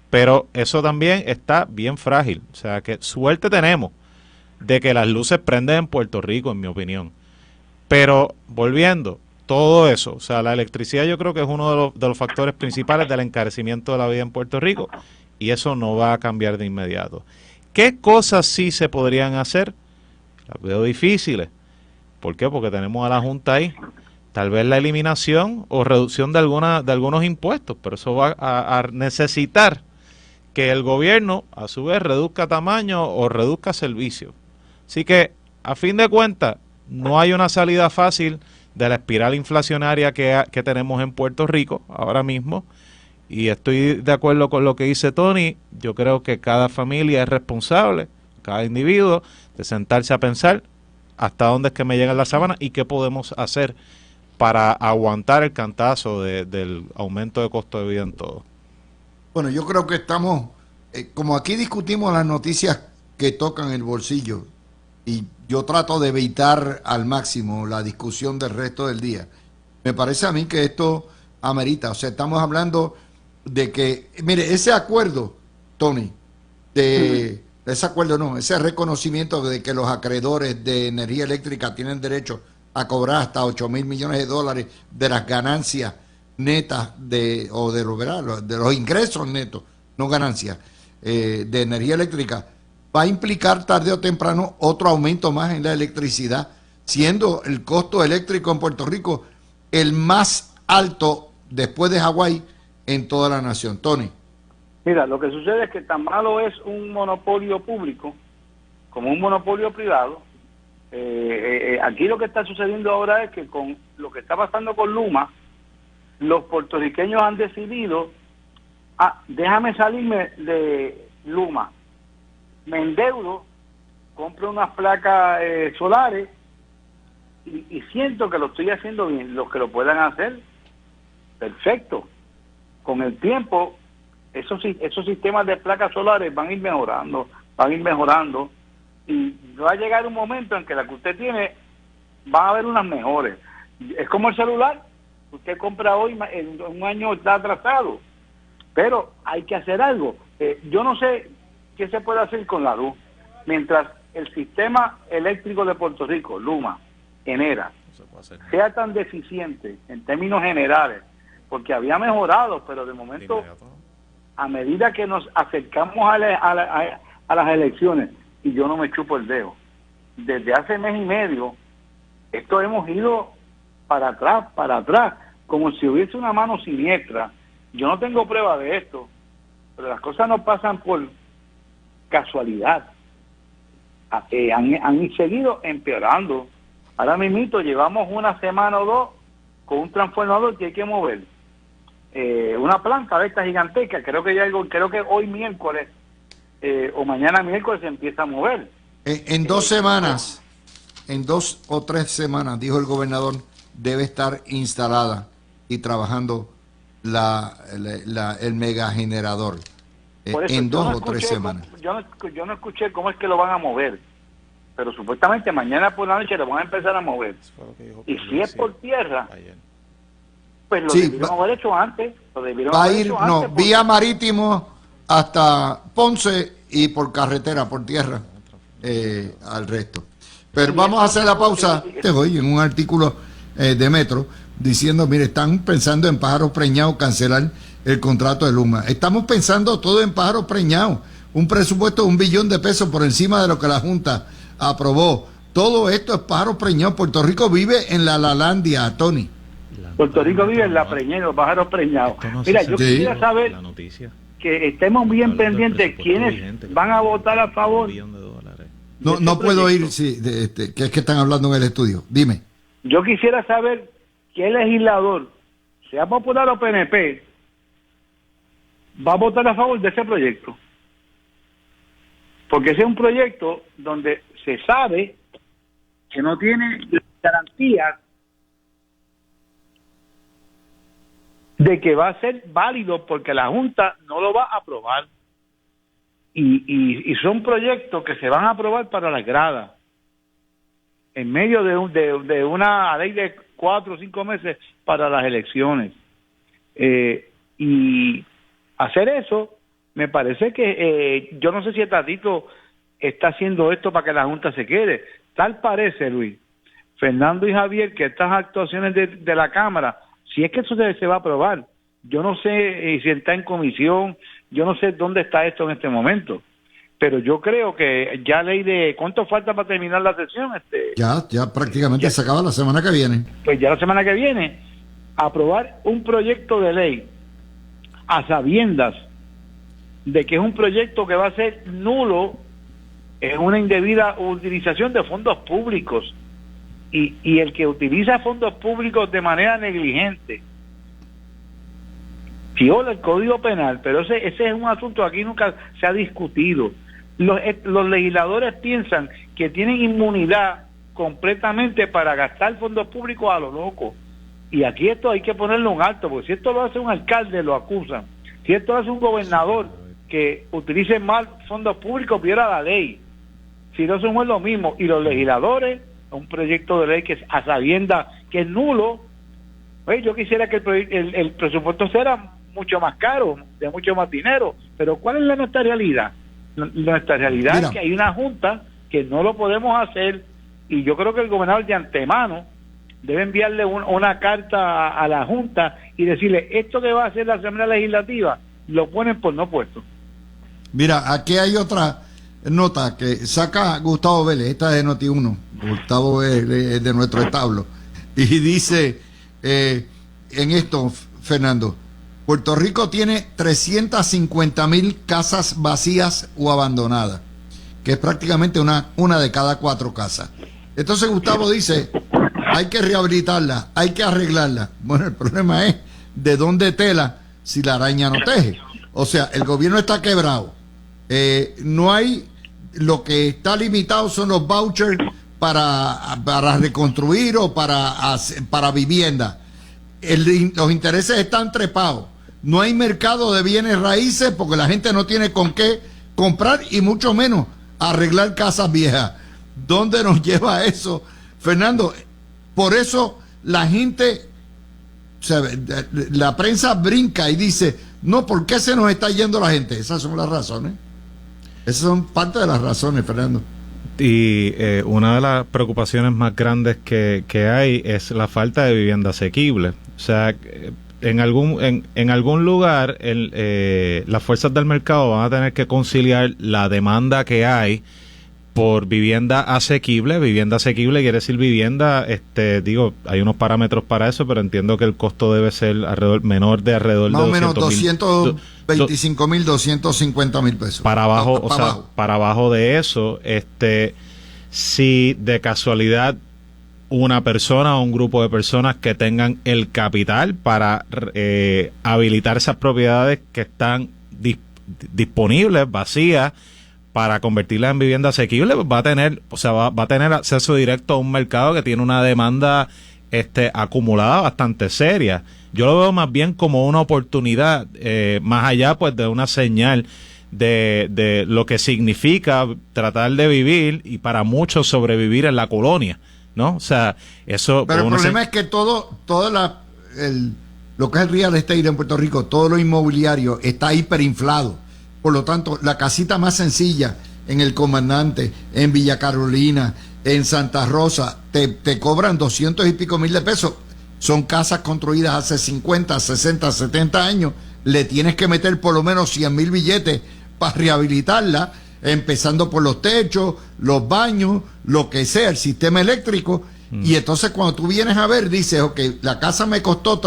pero eso también está bien frágil. O sea que suerte tenemos de que las luces prenden en Puerto Rico, en mi opinión. Pero volviendo, todo eso, o sea, la electricidad yo creo que es uno de los factores principales del encarecimiento de la vida en Puerto Rico y eso no va a cambiar de inmediato. ¿Qué cosas sí se podrían hacer? Las veo difíciles. ¿Por qué? Porque tenemos a la Junta ahí. Tal vez la eliminación o reducción de algunos impuestos, pero eso va a necesitar que el gobierno a su vez reduzca tamaño o reduzca servicios. Así que, a fin de cuentas, no hay una salida fácil de la espiral inflacionaria que tenemos en Puerto Rico ahora mismo. Y estoy de acuerdo con lo que dice Tony. Yo creo que cada familia es responsable, cada individuo, de sentarse a pensar hasta dónde es que me llega la sábana y qué podemos hacer para aguantar el cantazo del aumento de costo de vida en todo. Bueno, yo creo que estamos, como aquí discutimos las noticias que tocan el bolsillo, y yo trato de evitar al máximo la discusión del resto del día, me parece a mí que esto amerita. O sea, estamos hablando de que, mire, ese acuerdo, Tony, ese reconocimiento de que los acreedores de energía eléctrica tienen derecho a cobrar hasta 8,000 millones de dólares de las ganancias netas de los ingresos netos, no ganancias, de energía eléctrica, va a implicar tarde o temprano otro aumento más en la electricidad, siendo el costo eléctrico en Puerto Rico el más alto después de Hawái en toda la nación. Tony. Mira, lo que sucede es que tan malo es un monopolio público como un monopolio privado. Aquí lo que está sucediendo ahora es que con lo que está pasando con Luma, los puertorriqueños han decidido, déjame salirme de Luma, me endeudo, compro unas placas solares y siento que lo estoy haciendo bien. Los que lo puedan hacer, perfecto. Con el tiempo, esos sistemas de placas solares van a ir mejorando, y va a llegar un momento en que la que usted tiene, va a haber unas mejores. Es como el celular, usted compra hoy, en un año está atrasado, pero hay que hacer algo. Yo no sé qué se puede hacer con la luz, mientras el sistema eléctrico de Puerto Rico, Luma, Enera, sea tan deficiente en términos generales, porque había mejorado, pero de momento, a medida que nos acercamos a las elecciones, y yo no me chupo el dedo, desde hace mes y medio, esto hemos ido para atrás, como si hubiese una mano siniestra. Yo no tengo prueba de esto, pero las cosas no pasan por casualidad. Han seguido empeorando. Ahora mismo llevamos una semana o dos con un transformador que hay que mover. Una planta de esta gigantesca, creo que hoy miércoles o mañana miércoles se empieza a mover. En 2 semanas, en 2 o 3 semanas, dijo el gobernador, debe estar instalada y trabajando el megagenerador. En 2 o 3 semanas. Yo no escuché cómo es que lo van a mover, pero supuestamente mañana por la noche lo van a empezar a mover. Y si es por tierra, pues lo debieron haber hecho antes. Va a ir, vía marítimo hasta Ponce y por carretera, por tierra, al resto. Pero vamos a hacer la pausa. Hoy en un artículo de Metro diciendo, mire, están pensando en pájaros preñados cancelar el contrato de Luma. Estamos pensando todo en pájaros preñados. Un presupuesto de $1 billón por encima de lo que la Junta aprobó. Todo esto es pájaros preñados. Puerto Rico vive en la Lalandia, Tony. Puerto Rico vive en la preñada, los pájaros preñados. Mira, yo quisiera saber que estemos bien pendientes quiénes van a votar a favor. No puedo ir, que es que están hablando en el estudio. Dime. Yo quisiera saber qué legislador, sea popular o PNP, va a votar a favor de ese proyecto. Porque ese es un proyecto donde se sabe que no tiene garantías de que va a ser válido porque la Junta no lo va a aprobar. Y son proyectos que se van a aprobar para las gradas, en medio de una ley de 4 o 5 meses para las elecciones. Y hacer eso, me parece que, yo no sé si el Tatito está haciendo esto para que la Junta se quede. Tal parece, Luis, Fernando y Javier, que estas actuaciones de la Cámara, si es que eso se va a aprobar, yo no sé si está en comisión, yo no sé dónde está esto en este momento, pero yo creo que ya ley de... ¿Cuánto falta para terminar la sesión? Ya prácticamente se acaba la semana que viene. Pues ya la semana que viene, aprobar un proyecto de ley a sabiendas de que es un proyecto que va a ser nulo en una indebida utilización de fondos públicos, y el que utiliza fondos públicos de manera negligente viola el Código Penal, pero ese es un asunto que aquí nunca se ha discutido. Los legisladores piensan que tienen inmunidad completamente para gastar fondos públicos a lo loco, y aquí esto hay que ponerle un alto, porque si esto lo hace un alcalde, lo acusan. Si esto lo hace un gobernador que utilice mal fondos públicos, viola la ley. Si no, eso no es lo mismo. Y los legisladores, un proyecto de ley que es a sabienda que es nulo, pues yo quisiera que el presupuesto fuera mucho más caro, de mucho más dinero, pero ¿cuál es nuestra realidad? Nuestra realidad es que hay una junta que no lo podemos hacer, y yo creo que el gobernador de antemano debe enviarle una carta a la junta y decirle, esto que va a hacer la Asamblea Legislativa lo ponen por no puesto. Mira, aquí hay otra nota que saca Gustavo Vélez, esta es de Noti1, Gustavo Vélez de nuestro establo, y dice en esto, Fernando, Puerto Rico tiene 350,000 casas vacías o abandonadas, que es prácticamente una de cada 4 casas. Entonces Gustavo dice, hay que rehabilitarla, hay que arreglarla. Bueno, el problema es de dónde tela si la araña no teje. O sea, el gobierno está quebrado. No hay, lo que está limitado son los vouchers para reconstruir o para vivienda. Los intereses están trepados. No hay mercado de bienes raíces porque la gente no tiene con qué comprar y mucho menos arreglar casas viejas. ¿Dónde nos lleva eso, Fernando? Por eso la gente, o sea, la prensa brinca y dice, no, ¿por qué se nos está yendo la gente? Esas son las razones. Esas son parte de las razones, Fernando. Y una de las preocupaciones más grandes que hay es la falta de vivienda asequible. O sea, en algún lugar las fuerzas del mercado van a tener que conciliar la demanda que hay por vivienda asequible. Vivienda asequible quiere decir vivienda, hay unos parámetros para eso, pero entiendo que el costo debe ser menor de alrededor más de o menos 225,000, 250,000 pesos. Para abajo, para abajo de eso, si de casualidad una persona o un grupo de personas que tengan el capital para habilitar esas propiedades que están disponibles, vacías, para convertirlas en vivienda asequible, pues va a tener acceso directo a un mercado que tiene una demanda acumulada bastante seria. Yo lo veo más bien como una oportunidad, más allá pues de una señal de lo que significa tratar de vivir y para muchos sobrevivir en la colonia, ¿no? O sea, eso... Pero el problema es que lo que es el real estate en Puerto Rico, todo lo inmobiliario está hiperinflado. Por lo tanto, la casita más sencilla en El Comandante, en Villa Carolina, en Santa Rosa, te cobran 200 y pico mil de pesos. Son casas construidas hace 50, 60, 70 años. Le tienes que meter por lo menos 100,000 billetes para rehabilitarla, empezando por los techos, los baños, lo que sea, el sistema eléctrico. Y entonces cuando tú vienes a ver, dices, ok, la casa me costó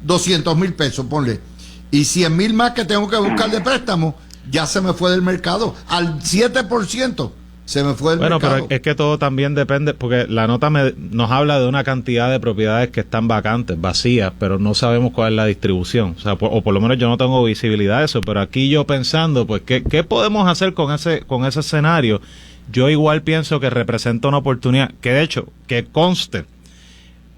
200,000 pesos, ponle. Y 100,000 más que tengo que buscar de préstamo, ya se me fue del mercado. Al 7% se me fue del mercado. Bueno, pero es que todo también depende, porque la nota nos habla de una cantidad de propiedades que están vacantes, vacías, pero no sabemos cuál es la distribución. O sea, o por lo menos yo no tengo visibilidad de eso, pero aquí yo pensando, pues, ¿qué podemos hacer con ese escenario? Yo igual pienso que representa una oportunidad, que de hecho, que conste,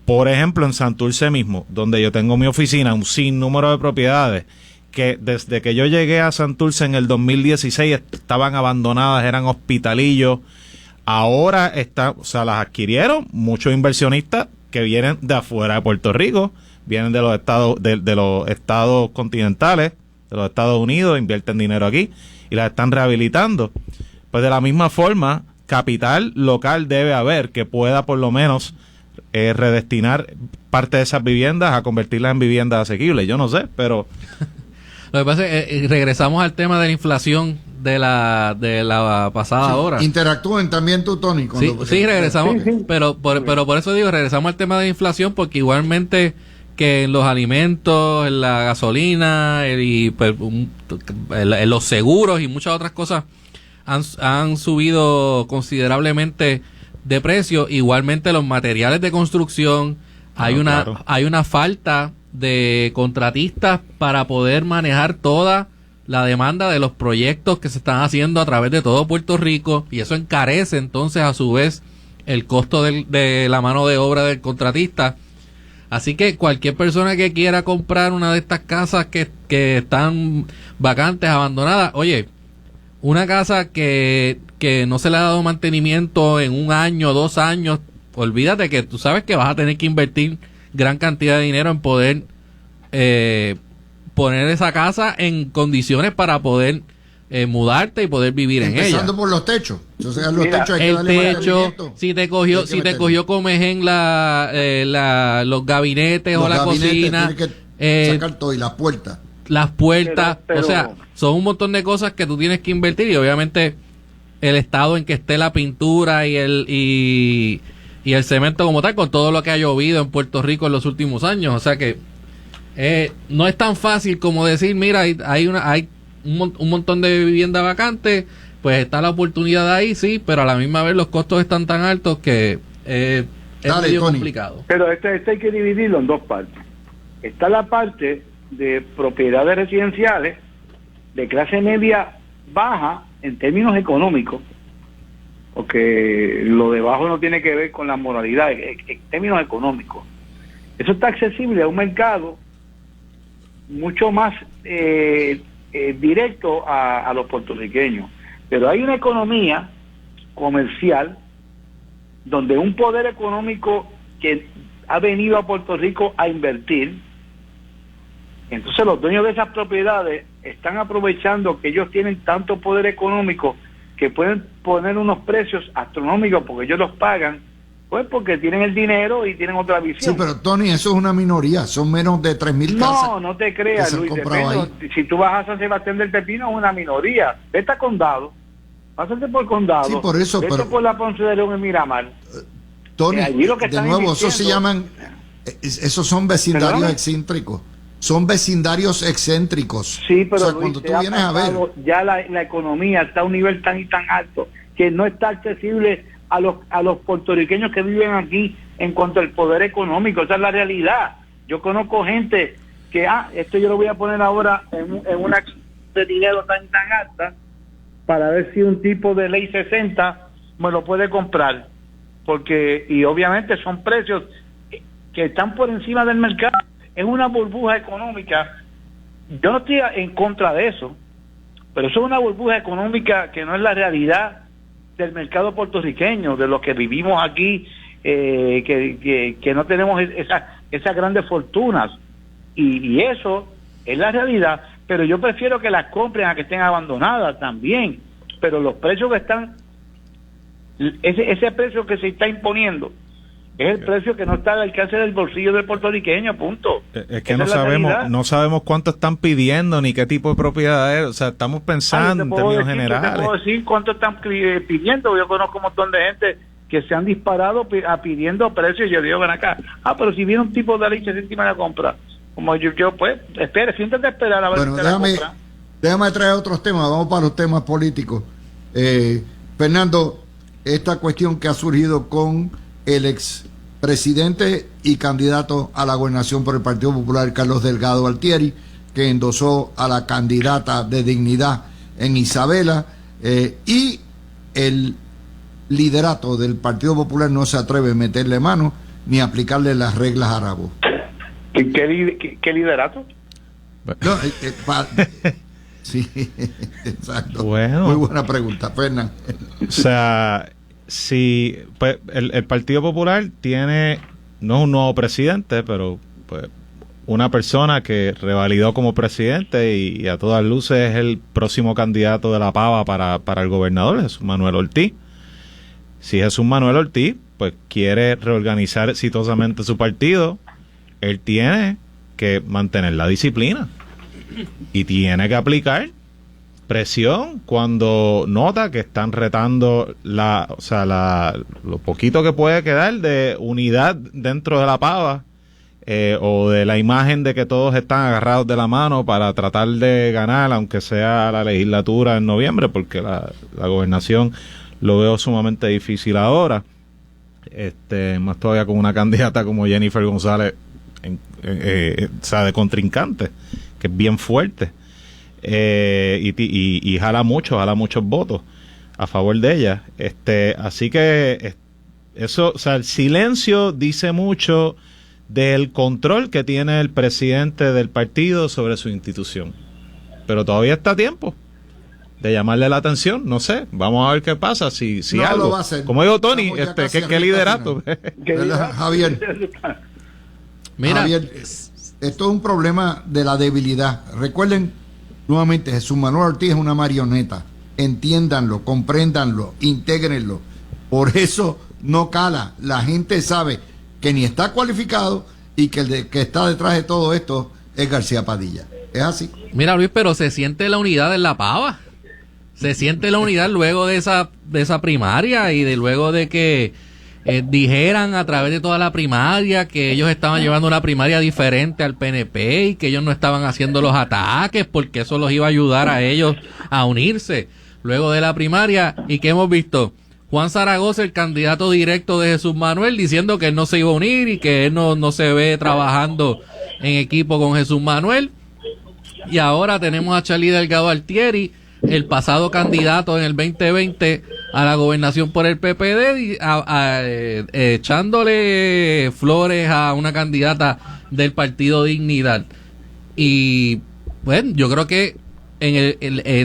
por ejemplo, en Santurce mismo, donde yo tengo mi oficina, un sinnúmero de propiedades que desde que yo llegué a Santurce en el 2016 estaban abandonadas, eran hospitalillos. Ahora las adquirieron muchos inversionistas que vienen de afuera de Puerto Rico, vienen de los estados continentales, de los Estados Unidos, invierten dinero aquí y las están rehabilitando. Pues de la misma forma, capital local debe haber que pueda por lo menos redestinar parte de esas viviendas a convertirlas en viviendas asequibles. Yo no sé, pero... Lo que pasa es que regresamos al tema de la inflación de la pasada hora. Interactúen también tú, Tony. Sí, regresamos, pero por eso digo, regresamos al tema de la inflación, porque igualmente que en los alimentos, en la gasolina, en los seguros y muchas otras cosas han subido considerablemente de precio. Igualmente los materiales de construcción, hay una falta de contratistas para poder manejar toda la demanda de los proyectos que se están haciendo a través de todo Puerto Rico, y eso encarece entonces a su vez el costo de la mano de obra del contratista. Así que cualquier persona que quiera comprar una de estas casas que están vacantes, abandonadas, oye, una casa que no se le ha dado mantenimiento en 1 año, 2 años, olvídate que tú sabes que vas a tener que invertir gran cantidad de dinero en poder poner esa casa en condiciones para poder mudarte y poder vivir en ella. Empezando por los techos. Entonces, los techos hay que el darle techo, si te cogió comején los gabinetes o la cocina, tienes que sacar todo, y las puertas. Las puertas, pero, o sea, son un montón de cosas que tú tienes que invertir, y obviamente el estado en que esté la pintura y el cemento como tal, con todo lo que ha llovido en Puerto Rico en los últimos años. O sea que no es tan fácil como decir, mira, hay un montón de vivienda vacante, pues está la oportunidad ahí, sí, pero a la misma vez los costos están tan altos que es medio complicado. Pero este hay que dividirlo en dos partes. Está la parte de propiedades residenciales de clase media baja en términos económicos, porque lo de abajo no tiene que ver con la moralidad, en términos económicos. Eso está accesible a un mercado mucho más directo a los puertorriqueños. Pero hay una economía comercial donde un poder económico que ha venido a Puerto Rico a invertir, entonces los dueños de esas propiedades están aprovechando que ellos tienen tanto poder económico que pueden poner unos precios astronómicos porque ellos los pagan, pues porque tienen el dinero y tienen otra visión. Sí, pero Tony, eso es una minoría, son menos de 3,000 casas. No te creas, Luis, si tú vas a San Sebastián del Pepino es una minoría. Vete a Condado, pásate por Condado, sí, por eso, vete por la Ponce de León en Miramar. Tony, de nuevo, eso se llaman, esos son vecindarios excéntricos. Son vecindarios excéntricos. Sí, pero o sea, Luis, cuando tú vienes a ver, ya la economía está a un nivel tan y tan alto que no está accesible a los puertorriqueños que viven aquí en cuanto al poder económico. Esa es la realidad. Yo conozco gente que, esto yo lo voy a poner ahora en una de dinero tan alta para ver si un tipo de ley 60 me lo puede comprar, porque, y obviamente son precios que están por encima del mercado. Es una burbuja económica. Yo no estoy en contra de eso, pero eso es una burbuja económica que no es la realidad del mercado puertorriqueño, de los que vivimos aquí, que no tenemos esas grandes fortunas, y eso es la realidad. Pero yo prefiero que las compren a que estén abandonadas también, pero los precios que están, ese precio que se está imponiendo es el precio que no está al alcance del bolsillo del puertorriqueño, punto. Es que no sabemos cuánto están pidiendo ni qué tipo de propiedad es. O sea, estamos pensando en términos generales. Te puedo decir cuánto están pidiendo. Yo conozco un montón de gente que se han disparado pidiendo precios. Yo digo, ven acá. Pero si viene un tipo de leche encima de la compra, como yo pues, siéntate a esperar a ver si te la compra. Déjame traer otros temas. Vamos para los temas políticos. Fernando, esta cuestión que ha surgido con el ex presidente y candidato a la gobernación por el Partido Popular, Carlos Delgado Altieri, que endosó a la candidata de Dignidad en Isabela, y el liderato del Partido Popular no se atreve a meterle mano ni a aplicarle las reglas a Arabo. ¿Qué liderato? No, sí, exacto. Bueno. Muy buena pregunta, Fernando. O sea, si pues, el Partido Popular tiene, no es un nuevo presidente, pero pues una persona que revalidó como presidente y a todas luces es el próximo candidato de la pava para el gobernador, es Manuel Ortiz. Si Jesús Manuel Ortiz pues quiere reorganizar exitosamente su partido, él tiene que mantener la disciplina y tiene que aplicar presión cuando nota que están retando lo poquito que puede quedar de unidad dentro de la pava, o de la imagen de que todos están agarrados de la mano para tratar de ganar, aunque sea la legislatura en noviembre, porque la gobernación lo veo sumamente difícil ahora, más todavía con una candidata como Jennifer González de contrincante, que es bien fuerte, y jala muchos votos a favor de ella, así que eso, el silencio dice mucho del control que tiene el presidente del partido sobre su institución, pero todavía está a tiempo de llamarle la atención. No sé, vamos a ver qué pasa, si no algo, lo va a hacer. como digo Tony, ¿qué liderato? Javier, mira, Javier, esto es un problema de la debilidad. Recuerden nuevamente, Jesús Manuel Ortiz es una marioneta. Entiéndanlo, compréndanlo, intégrenlo. Por eso no cala. La gente sabe que ni está cualificado y que el que está detrás de todo esto es García Padilla. Es así. Mira, Luis, pero se siente la unidad en la pava. Se siente la unidad luego de esa primaria y de luego de que dijeran a través de toda la primaria que ellos estaban llevando una primaria diferente al PNP y que ellos no estaban haciendo los ataques porque eso los iba a ayudar a ellos a unirse luego de la primaria. ¿Y qué hemos visto? Juan Zaragoza, el candidato directo de Jesús Manuel, diciendo que él no se iba a unir y que él no se ve trabajando en equipo con Jesús Manuel. Y ahora tenemos a Charlie Delgado Altieri, el pasado candidato en el 2020 a la gobernación por el PPD, echándole flores a una candidata del Partido Dignidad. Y bueno, yo creo que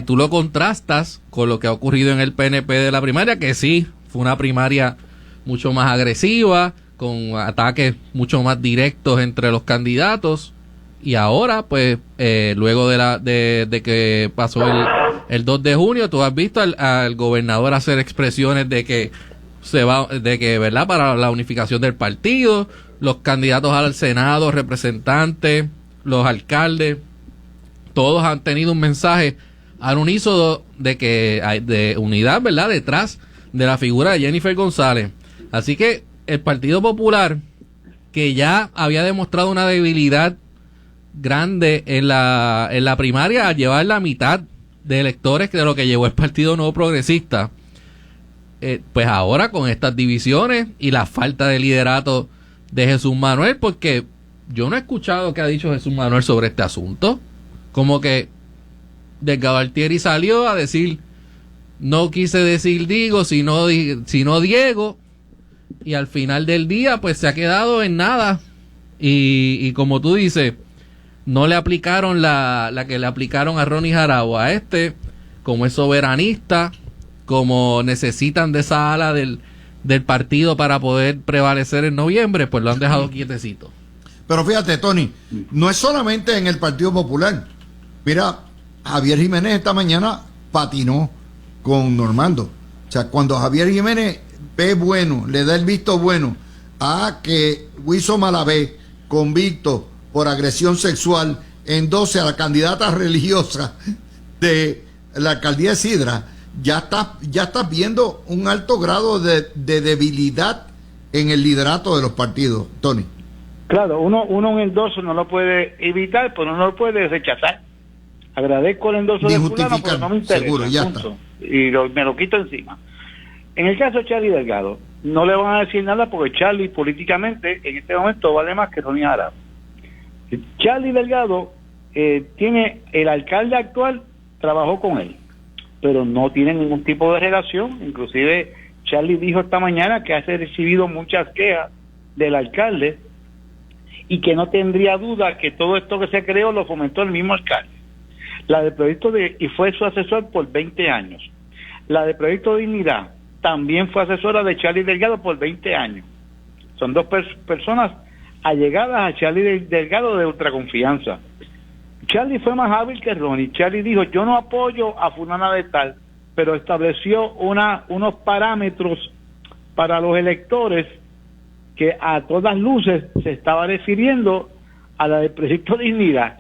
tú lo contrastas con lo que ha ocurrido en el PNP de la primaria, que sí, fue una primaria mucho más agresiva, con ataques mucho más directos entre los candidatos. Y ahora, pues, luego de que pasó el 2 de junio, tú has visto al gobernador hacer expresiones de que ¿verdad?, para la unificación del partido, los candidatos al Senado, representantes, los alcaldes, todos han tenido un mensaje al unísono de que hay de unidad, ¿verdad?, detrás de la figura de Jennifer González. Así que el Partido Popular, que ya había demostrado una debilidad grande en la primaria al llevar la mitad de electores de lo que llevó el Partido Nuevo Progresista, pues ahora con estas divisiones y la falta de liderato de Jesús Manuel, porque yo no he escuchado qué ha dicho Jesús Manuel sobre este asunto. Como que Delgado Altieri salió a decir, no quise decir Diego, sino Diego, y al final del día pues se ha quedado en nada, y como tú dices, no le aplicaron la que le aplicaron a Ronnie Jarabo. A como es soberanista, como necesitan de esa ala del partido para poder prevalecer en noviembre, pues lo han dejado quietecito. Pero fíjate, Tony, no es solamente en el Partido Popular. Mira, Javier Jiménez esta mañana patinó con Normando. O sea, cuando Javier Jiménez ve bueno, le da el visto bueno a que Wilson Malavé, convicto por agresión sexual, endose a la candidata religiosa de la alcaldía de Sidra, ya estás viendo un alto grado de debilidad en el liderato de los partidos, Tony. Claro, uno un endoso no lo puede evitar, pero no lo puede rechazar. Agradezco el endoso de fulano, pero no me interesa. Seguro, ya punto. está. Y me lo quito encima. En el caso de Charlie Delgado, no le van a decir nada porque Charlie políticamente en este momento vale más que Ronnie Jarabo. Charlie Delgado tiene, el alcalde actual trabajó con él, pero no tiene ningún tipo de relación. Inclusive Charlie dijo esta mañana que ha recibido muchas quejas del alcalde y que no tendría duda que todo esto que se creó lo fomentó el mismo alcalde. La de Proyecto y fue su asesor por 20 años. La de Proyecto Dignidad también fue asesora de Charlie Delgado por 20 años. Son dos personas allegadas a Charlie Delgado de ultraconfianza. Charlie fue más hábil que Ronnie. Charlie dijo, yo no apoyo a fulana de tal, pero estableció unos parámetros para los electores que a todas luces se estaba refiriendo a la del Proyecto Dignidad,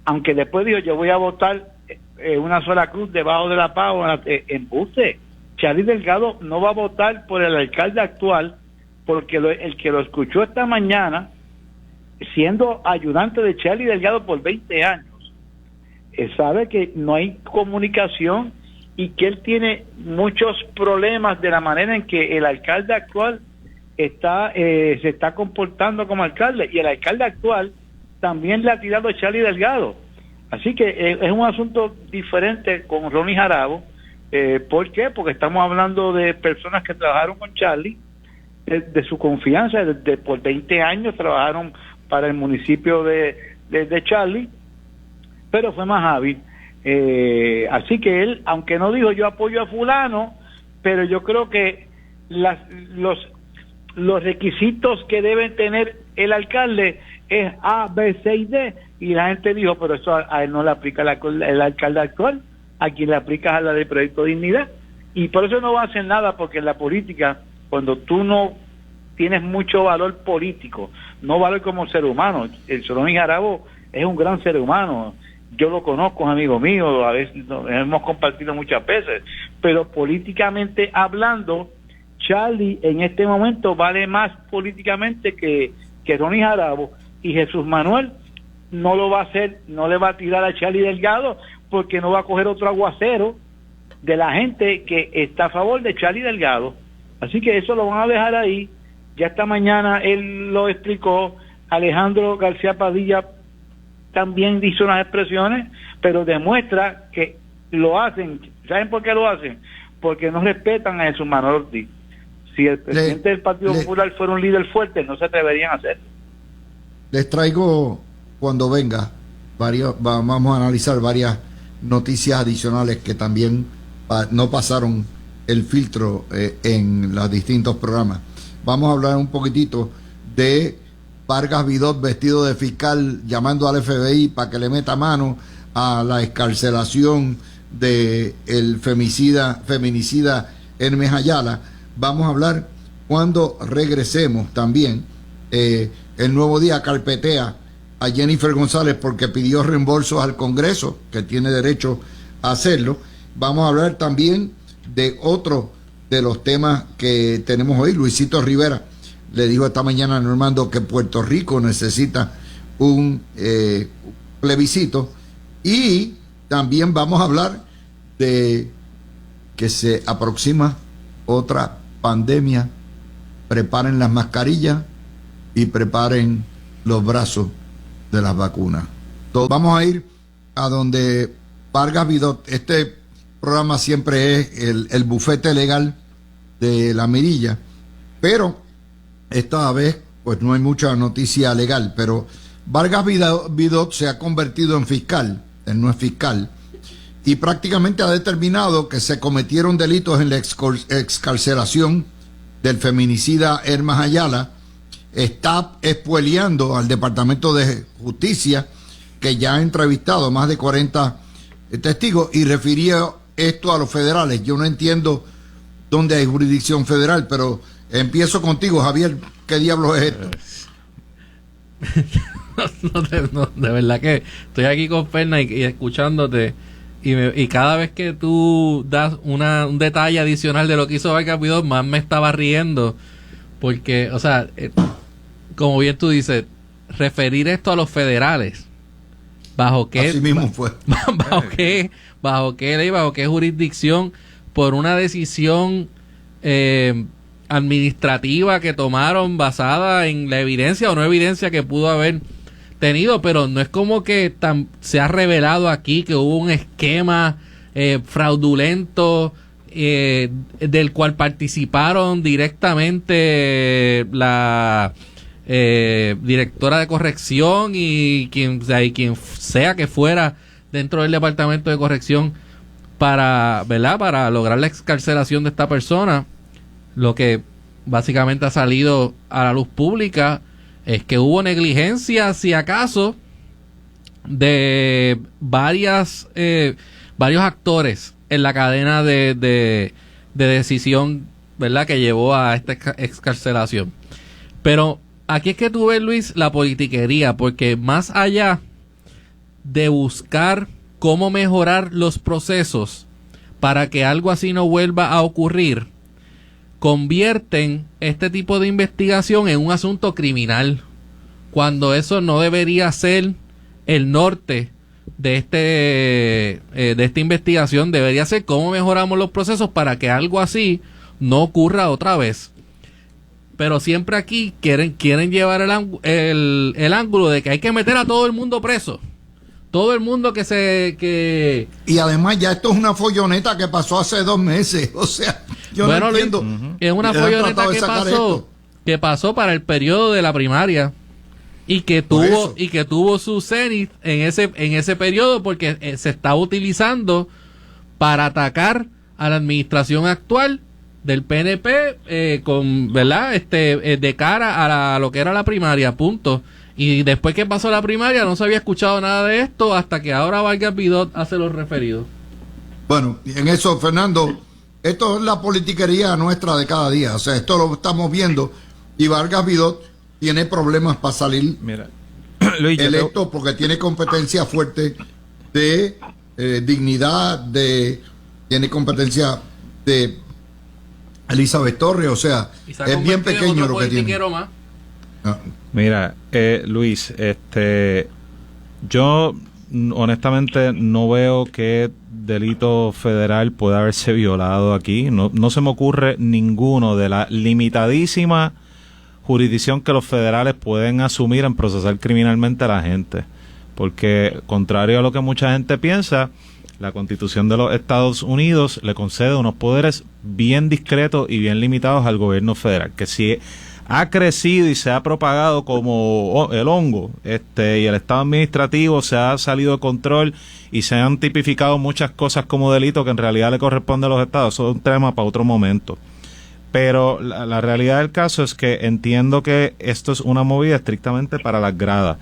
aunque después dijo yo voy a votar una sola cruz debajo de la paz o embuste. Charlie Delgado no va a votar por el alcalde actual porque el que lo escuchó esta mañana, siendo ayudante de Charlie Delgado por 20 años, sabe que no hay comunicación y que él tiene muchos problemas de la manera en que el alcalde actual se está comportando como alcalde, y el alcalde actual también le ha tirado a Charlie Delgado. Así que es un asunto diferente con Ronnie Jarabo. ¿Por qué? Porque estamos hablando de personas que trabajaron con Charlie, de su confianza, por 20 años trabajaron para el municipio de Charlie, pero fue más hábil. Así que él, aunque no dijo yo apoyo a fulano, pero yo creo que los requisitos que debe tener el alcalde es A, B, C y D, y la gente dijo, pero eso a él no le aplica el alcalde actual, a quien le aplica a la del Proyecto Dignidad, y por eso no va a hacer nada, porque en la política, cuando tú no tienes mucho valor político, no valor como ser humano, el Ronnie Jarabo es un gran ser humano, yo lo conozco, es amigo mío, a veces hemos compartido muchas veces, pero políticamente hablando, Charlie en este momento vale más políticamente que Ronnie Jarabo, y Jesús Manuel no lo va a hacer, no le va a tirar a Charlie Delgado porque no va a coger otro aguacero de la gente que está a favor de Charlie Delgado. Así que eso lo van a dejar ahí. Ya esta mañana él lo explicó, Alejandro García Padilla también hizo unas expresiones, pero demuestra que lo hacen. ¿Saben por qué lo hacen? Porque no respetan a Jesús Manuel Ortiz. Si el presidente del Partido Popular fuera un líder fuerte, no se atreverían a hacerlo. Les traigo, cuando venga, vamos a analizar varias noticias adicionales que también no pasaron el filtro en los distintos programas. Vamos a hablar un poquitito de Vargas Vidot vestido de fiscal llamando al FBI para que le meta mano a la excarcelación de el feminicida Hermes Ayala. Vamos a hablar cuando regresemos también. El Nuevo Día carpetea a Jennifer González porque pidió reembolsos al Congreso, que tiene derecho a hacerlo. Vamos a hablar también de otro de los temas que tenemos hoy. Luisito Rivera le dijo esta mañana a Normando que Puerto Rico necesita un plebiscito, y también vamos a hablar de que se aproxima otra pandemia. Preparen las mascarillas y preparen los brazos de las vacunas. Vamos a ir a donde Vargas Vidot. Este programa siempre es el bufete legal de la mirilla, pero esta vez pues no hay mucha noticia legal, pero Vargas Vidot se ha convertido en fiscal, él no es fiscal, y prácticamente ha determinado que se cometieron delitos en la excarcelación del feminicida Hermes Ayala. Está espueleando al Departamento de Justicia, que ya ha entrevistado más de 40 testigos, y refirió esto a los federales. Yo no entiendo dónde hay jurisdicción federal, pero empiezo contigo, Javier. ¿Qué diablos es esto? No, de verdad que estoy aquí con Fernan y escuchándote, y cada vez que tú das un detalle adicional de lo que hizo Vargas Vidot, más me estaba riendo, porque, o sea, como bien tú dices, referir esto a los federales, ¿bajo qué? Así mismo fue. ¿Bajo qué ley, bajo qué jurisdicción? Por una decisión administrativa que tomaron basada en la evidencia o no evidencia que pudo haber tenido, pero no es como que se ha revelado aquí que hubo un esquema fraudulento del cual participaron directamente la directora de corrección y quien sea que fuera dentro del departamento de corrección para lograr la excarcelación de esta persona. Lo que básicamente ha salido a la luz pública es que hubo negligencia, si acaso, de varios actores en la cadena de decisión ¿verdad?, que llevó a esta excarcelación. Pero aquí es que tú ves, Luis, la politiquería, porque más allá de buscar cómo mejorar los procesos para que algo así no vuelva a ocurrir, convierten este tipo de investigación en un asunto criminal, cuando eso no debería ser el norte de esta investigación. Debería ser cómo mejoramos los procesos para que algo así no ocurra otra vez. Pero siempre aquí quieren llevar el ángulo de que hay que meter a todo el mundo preso. Todo el mundo Y además ya esto es una folloneta que pasó hace 2 meses. O sea, yo no entiendo. Es una folloneta que pasó para el periodo de la primaria y que tuvo su cenit en ese periodo, porque se está utilizando para atacar a la administración actual del PNP ¿verdad? De cara a lo que era la primaria, punto. Y después que pasó la primaria no se había escuchado nada de esto hasta que ahora Vargas Vidot hace los referidos. Bueno, en eso, Fernando, esto es la politiquería nuestra de cada día. O sea, esto lo estamos viendo y Vargas Vidot tiene problemas para salir Luis, electo porque tiene competencia fuerte de dignidad, tiene competencia de Elizabeth Torres, o sea, es bien pequeño lo que tiene. Más. Mira, Luis, yo honestamente no veo qué delito federal puede haberse violado aquí. No se me ocurre ninguno de la limitadísima jurisdicción que los federales pueden asumir en procesar criminalmente a la gente. Porque, contrario a lo que mucha gente piensa, la Constitución de los Estados Unidos le concede unos poderes bien discretos y bien limitados al gobierno federal, que si ha crecido y se ha propagado como el hongo, y el Estado administrativo se ha salido de control y se han tipificado muchas cosas como delitos que en realidad le corresponde a los estados. Eso es un tema para otro momento. Pero la realidad del caso es que entiendo que esto es una movida estrictamente para las gradas.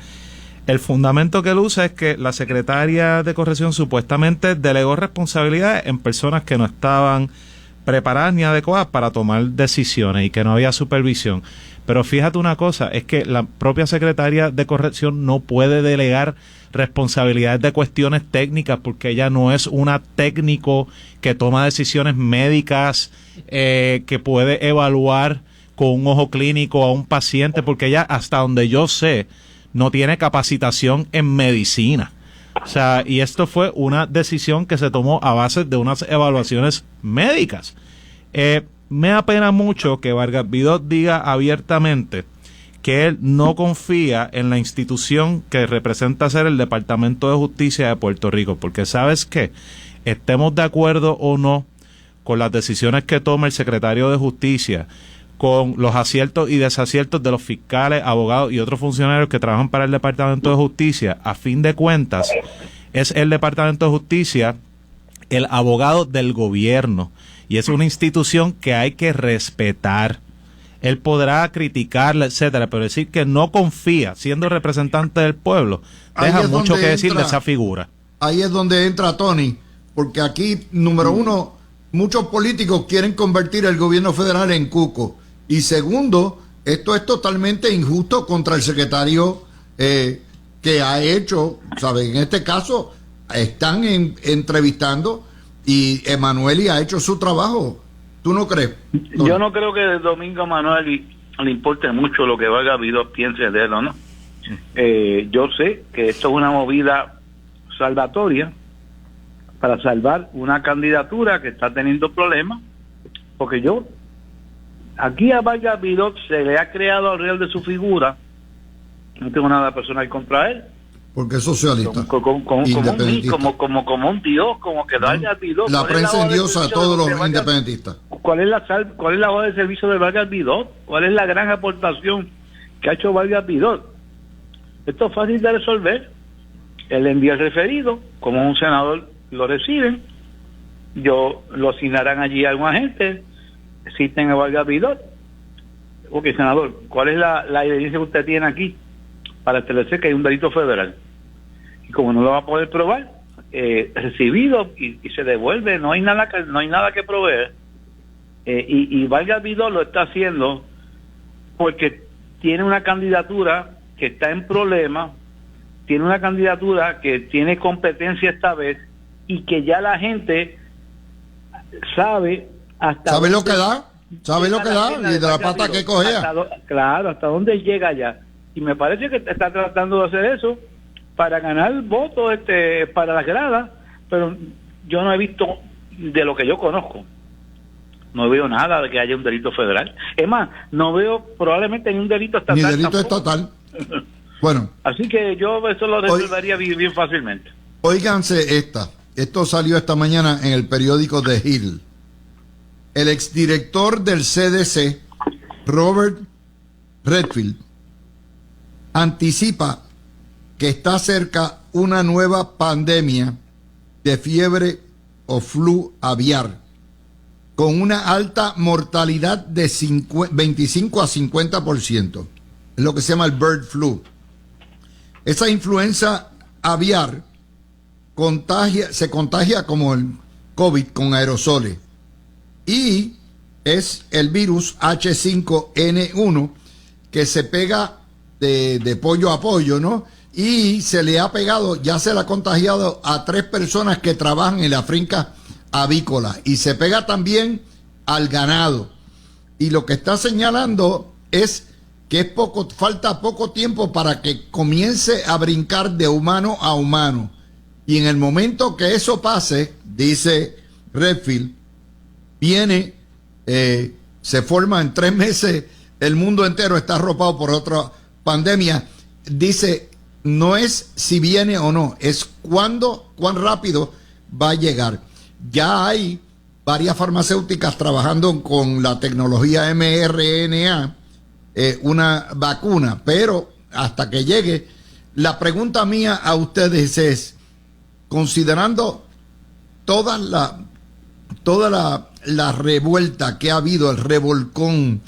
El fundamento que él usa es que la secretaria de Corrección supuestamente delegó responsabilidades en personas que no estaban preparadas ni adecuadas para tomar decisiones y que no había supervisión. Pero fíjate una cosa, es que la propia secretaria de Corrección no puede delegar responsabilidades de cuestiones técnicas porque ella no es una técnico que toma decisiones médicas, que puede evaluar con un ojo clínico a un paciente, porque ella, hasta donde yo sé, no tiene capacitación en medicina. O sea, y esto fue una decisión que se tomó a base de unas evaluaciones médicas. Me apena mucho que Vargas Vidot diga abiertamente que él no confía en la institución que representa ser el Departamento de Justicia de Puerto Rico, porque ¿sabes qué? Estemos de acuerdo o no con las decisiones que toma el secretario de Justicia, con los aciertos y desaciertos de los fiscales, abogados y otros funcionarios que trabajan para el Departamento de Justicia, a fin de cuentas, es el Departamento de Justicia el abogado del gobierno y es una institución que hay que respetar. Él podrá criticarla, etcétera, pero decir que no confía, siendo representante del pueblo, deja mucho que decir de esa figura. Ahí es donde entra Tony, porque aquí, número uno, muchos políticos quieren convertir el gobierno federal en cuco. Y segundo, esto es totalmente injusto contra el secretario que ha hecho, ¿sabes? En este caso, están entrevistando y Emanueli ha hecho su trabajo. ¿Tú no crees? Yo no creo que Domingo Emanueli le importe mucho lo que Vargas Vidot piense de él, ¿no? Yo sé que esto es una movida salvatoria para salvar una candidatura que está teniendo problemas, porque aquí a Vargas Vidot se le ha creado alrededor de su figura, no tengo nada personal contra él, porque es socialista, como un dios, como que Vargas Vidot, la prensa endiosa a todos los independentistas. ¿Cuál es la hoja de servicio de Vargas Vidot? ¿Cuál es la gran aportación que ha hecho Vargas Vidot? Esto es fácil de resolver. Él envía el referido, como un senador lo reciben, lo asignarán allí a algún agente, existen a Vargas Vidot. Ok, senador, ¿cuál es la evidencia que usted tiene aquí para establecer que hay un delito federal? Y como no lo va a poder probar, recibido y se devuelve, no hay nada que proveer. y Vargas Vidal lo está haciendo porque tiene una candidatura que está en problemas, tiene una candidatura que tiene competencia esta vez y que ya la gente sabe ¿Sabe lo que da? ¿Sabe lo que da? Y de la pata que cogea. Claro, hasta dónde llega ya. Y me parece que está tratando de hacer eso para ganar votos para las gradas, pero yo no he visto, de lo que yo conozco, no veo nada de que haya un delito federal. Es más, no veo probablemente ni un delito estatal. Ni delito tampoco. estatal. Bueno. Así que yo eso lo resolvería bien fácilmente. Óiganse esta. Esto salió esta mañana en el periódico The Hill. El exdirector del CDC, Robert Redfield, anticipa que está cerca una nueva pandemia de fiebre o flu aviar con una alta mortalidad de 25 a 50%. Es lo que se llama el bird flu. Esa influenza aviar se contagia como el COVID con aerosoles. Y es el virus H5N1 que se pega de pollo a pollo, ¿no? Y se le ha pegado, ya se le ha contagiado a 3 personas que trabajan en la finca avícola. Y se pega también al ganado. Y lo que está señalando es que falta poco tiempo para que comience a brincar de humano a humano. Y en el momento que eso pase, dice Redfield, viene, se forma en 3 meses, el mundo entero está arropado por otra pandemia. Dice, no es si viene o no, es cuán rápido va a llegar. Ya hay varias farmacéuticas trabajando con la tecnología mRNA, una vacuna, pero hasta que llegue, la pregunta mía a ustedes es, considerando toda la revuelta que ha habido, el revolcón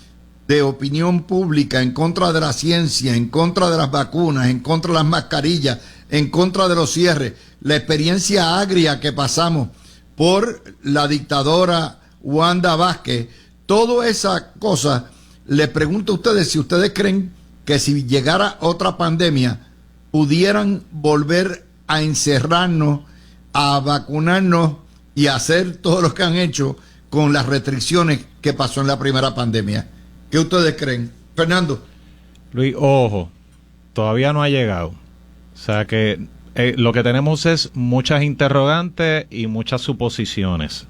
de opinión pública en contra de la ciencia, en contra de las vacunas, en contra de las mascarillas, en contra de los cierres, la experiencia agria que pasamos por la dictadora Wanda Vázquez, toda esa cosa, les pregunto a ustedes si ustedes creen que si llegara otra pandemia pudieran volver a encerrarnos, a vacunarnos y a hacer todo lo que han hecho con las restricciones que pasó en la primera pandemia. ¿Qué ustedes creen? Fernando. Luis, ojo, todavía no ha llegado. O sea que lo que tenemos es muchas interrogantes y muchas suposiciones.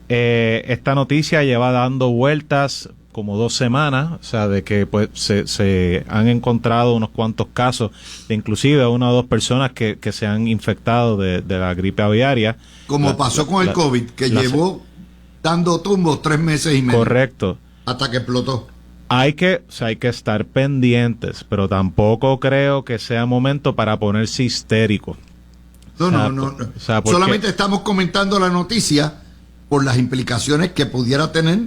Esta noticia lleva dando vueltas como 2 semanas, o sea, de que pues se han encontrado unos cuantos casos de inclusive 1 o 2 personas que se han infectado de la gripe aviaria. Como pasó con el COVID, que llevó dando tumbos 3 meses y medio. Correcto. Hasta que explotó. Hay que estar pendientes, pero tampoco creo que sea momento para ponerse histérico. No. Solamente estamos comentando la noticia por las implicaciones que pudiera tener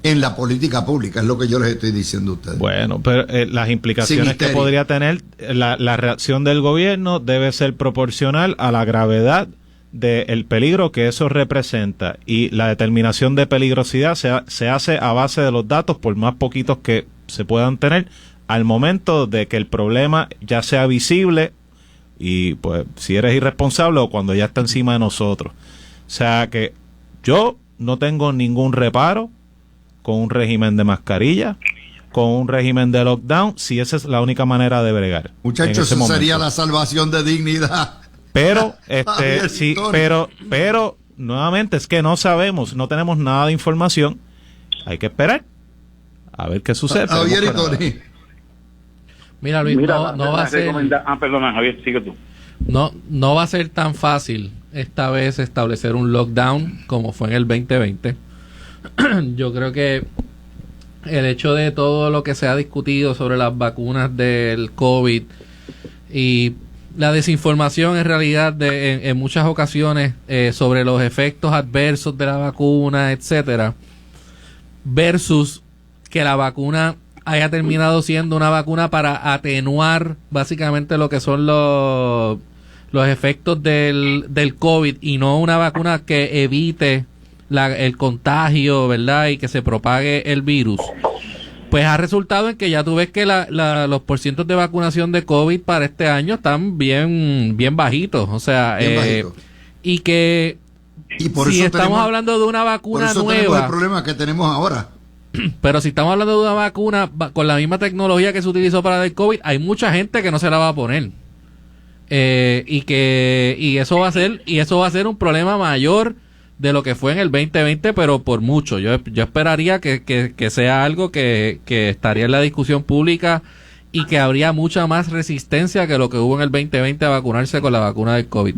en la política pública, es lo que yo les estoy diciendo a ustedes. Bueno, pero las implicaciones que podría tener la reacción del gobierno debe ser proporcional a la gravedad del peligro que eso representa, y la determinación de peligrosidad se hace a base de los datos, por más poquitos que se puedan tener, al momento de que el problema ya sea visible y pues si eres irresponsable o cuando ya está encima de nosotros. O sea que yo no tengo ningún reparo con un régimen de mascarilla, con un régimen de lockdown, si esa es la única manera de bregar. Muchachos, eso sería la salvación de dignidad. Pero, sí, pero, nuevamente, es que no sabemos, no tenemos nada de información. Hay que esperar a ver qué sucede. Javier y Tony. Mira, Luis, no va a ser... perdona, Javier, sigue tú. No va a ser tan fácil esta vez establecer un lockdown como fue en el 2020. Yo creo que el hecho de todo lo que se ha discutido sobre las vacunas del COVID y la desinformación en realidad en muchas ocasiones sobre los efectos adversos de la vacuna, etcétera, versus que la vacuna haya terminado siendo una vacuna para atenuar básicamente lo que son los efectos del COVID y no una vacuna que evite el contagio, ¿verdad? Y que se propague el virus, pues ha resultado en que ya tú ves que los porcientos de vacunación de COVID para este año están bien bajitos. O sea, y que y por si eso estamos hablando de una vacuna por eso nueva, tenemos el problema que tenemos ahora. Pero si estamos hablando de una vacuna con la misma tecnología que se utilizó para el COVID, hay mucha gente que no se la va a poner. Y eso va a ser un problema mayor de lo que fue en el 2020, pero por mucho. Yo esperaría que sea algo que estaría en la discusión pública y que habría mucha más resistencia que lo que hubo en el 2020 a vacunarse con la vacuna del COVID.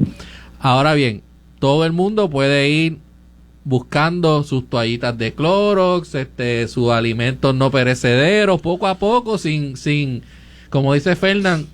Ahora bien, todo el mundo puede ir buscando sus toallitas de Clorox, sus alimentos no perecederos, poco a poco, sin como dice Fernán,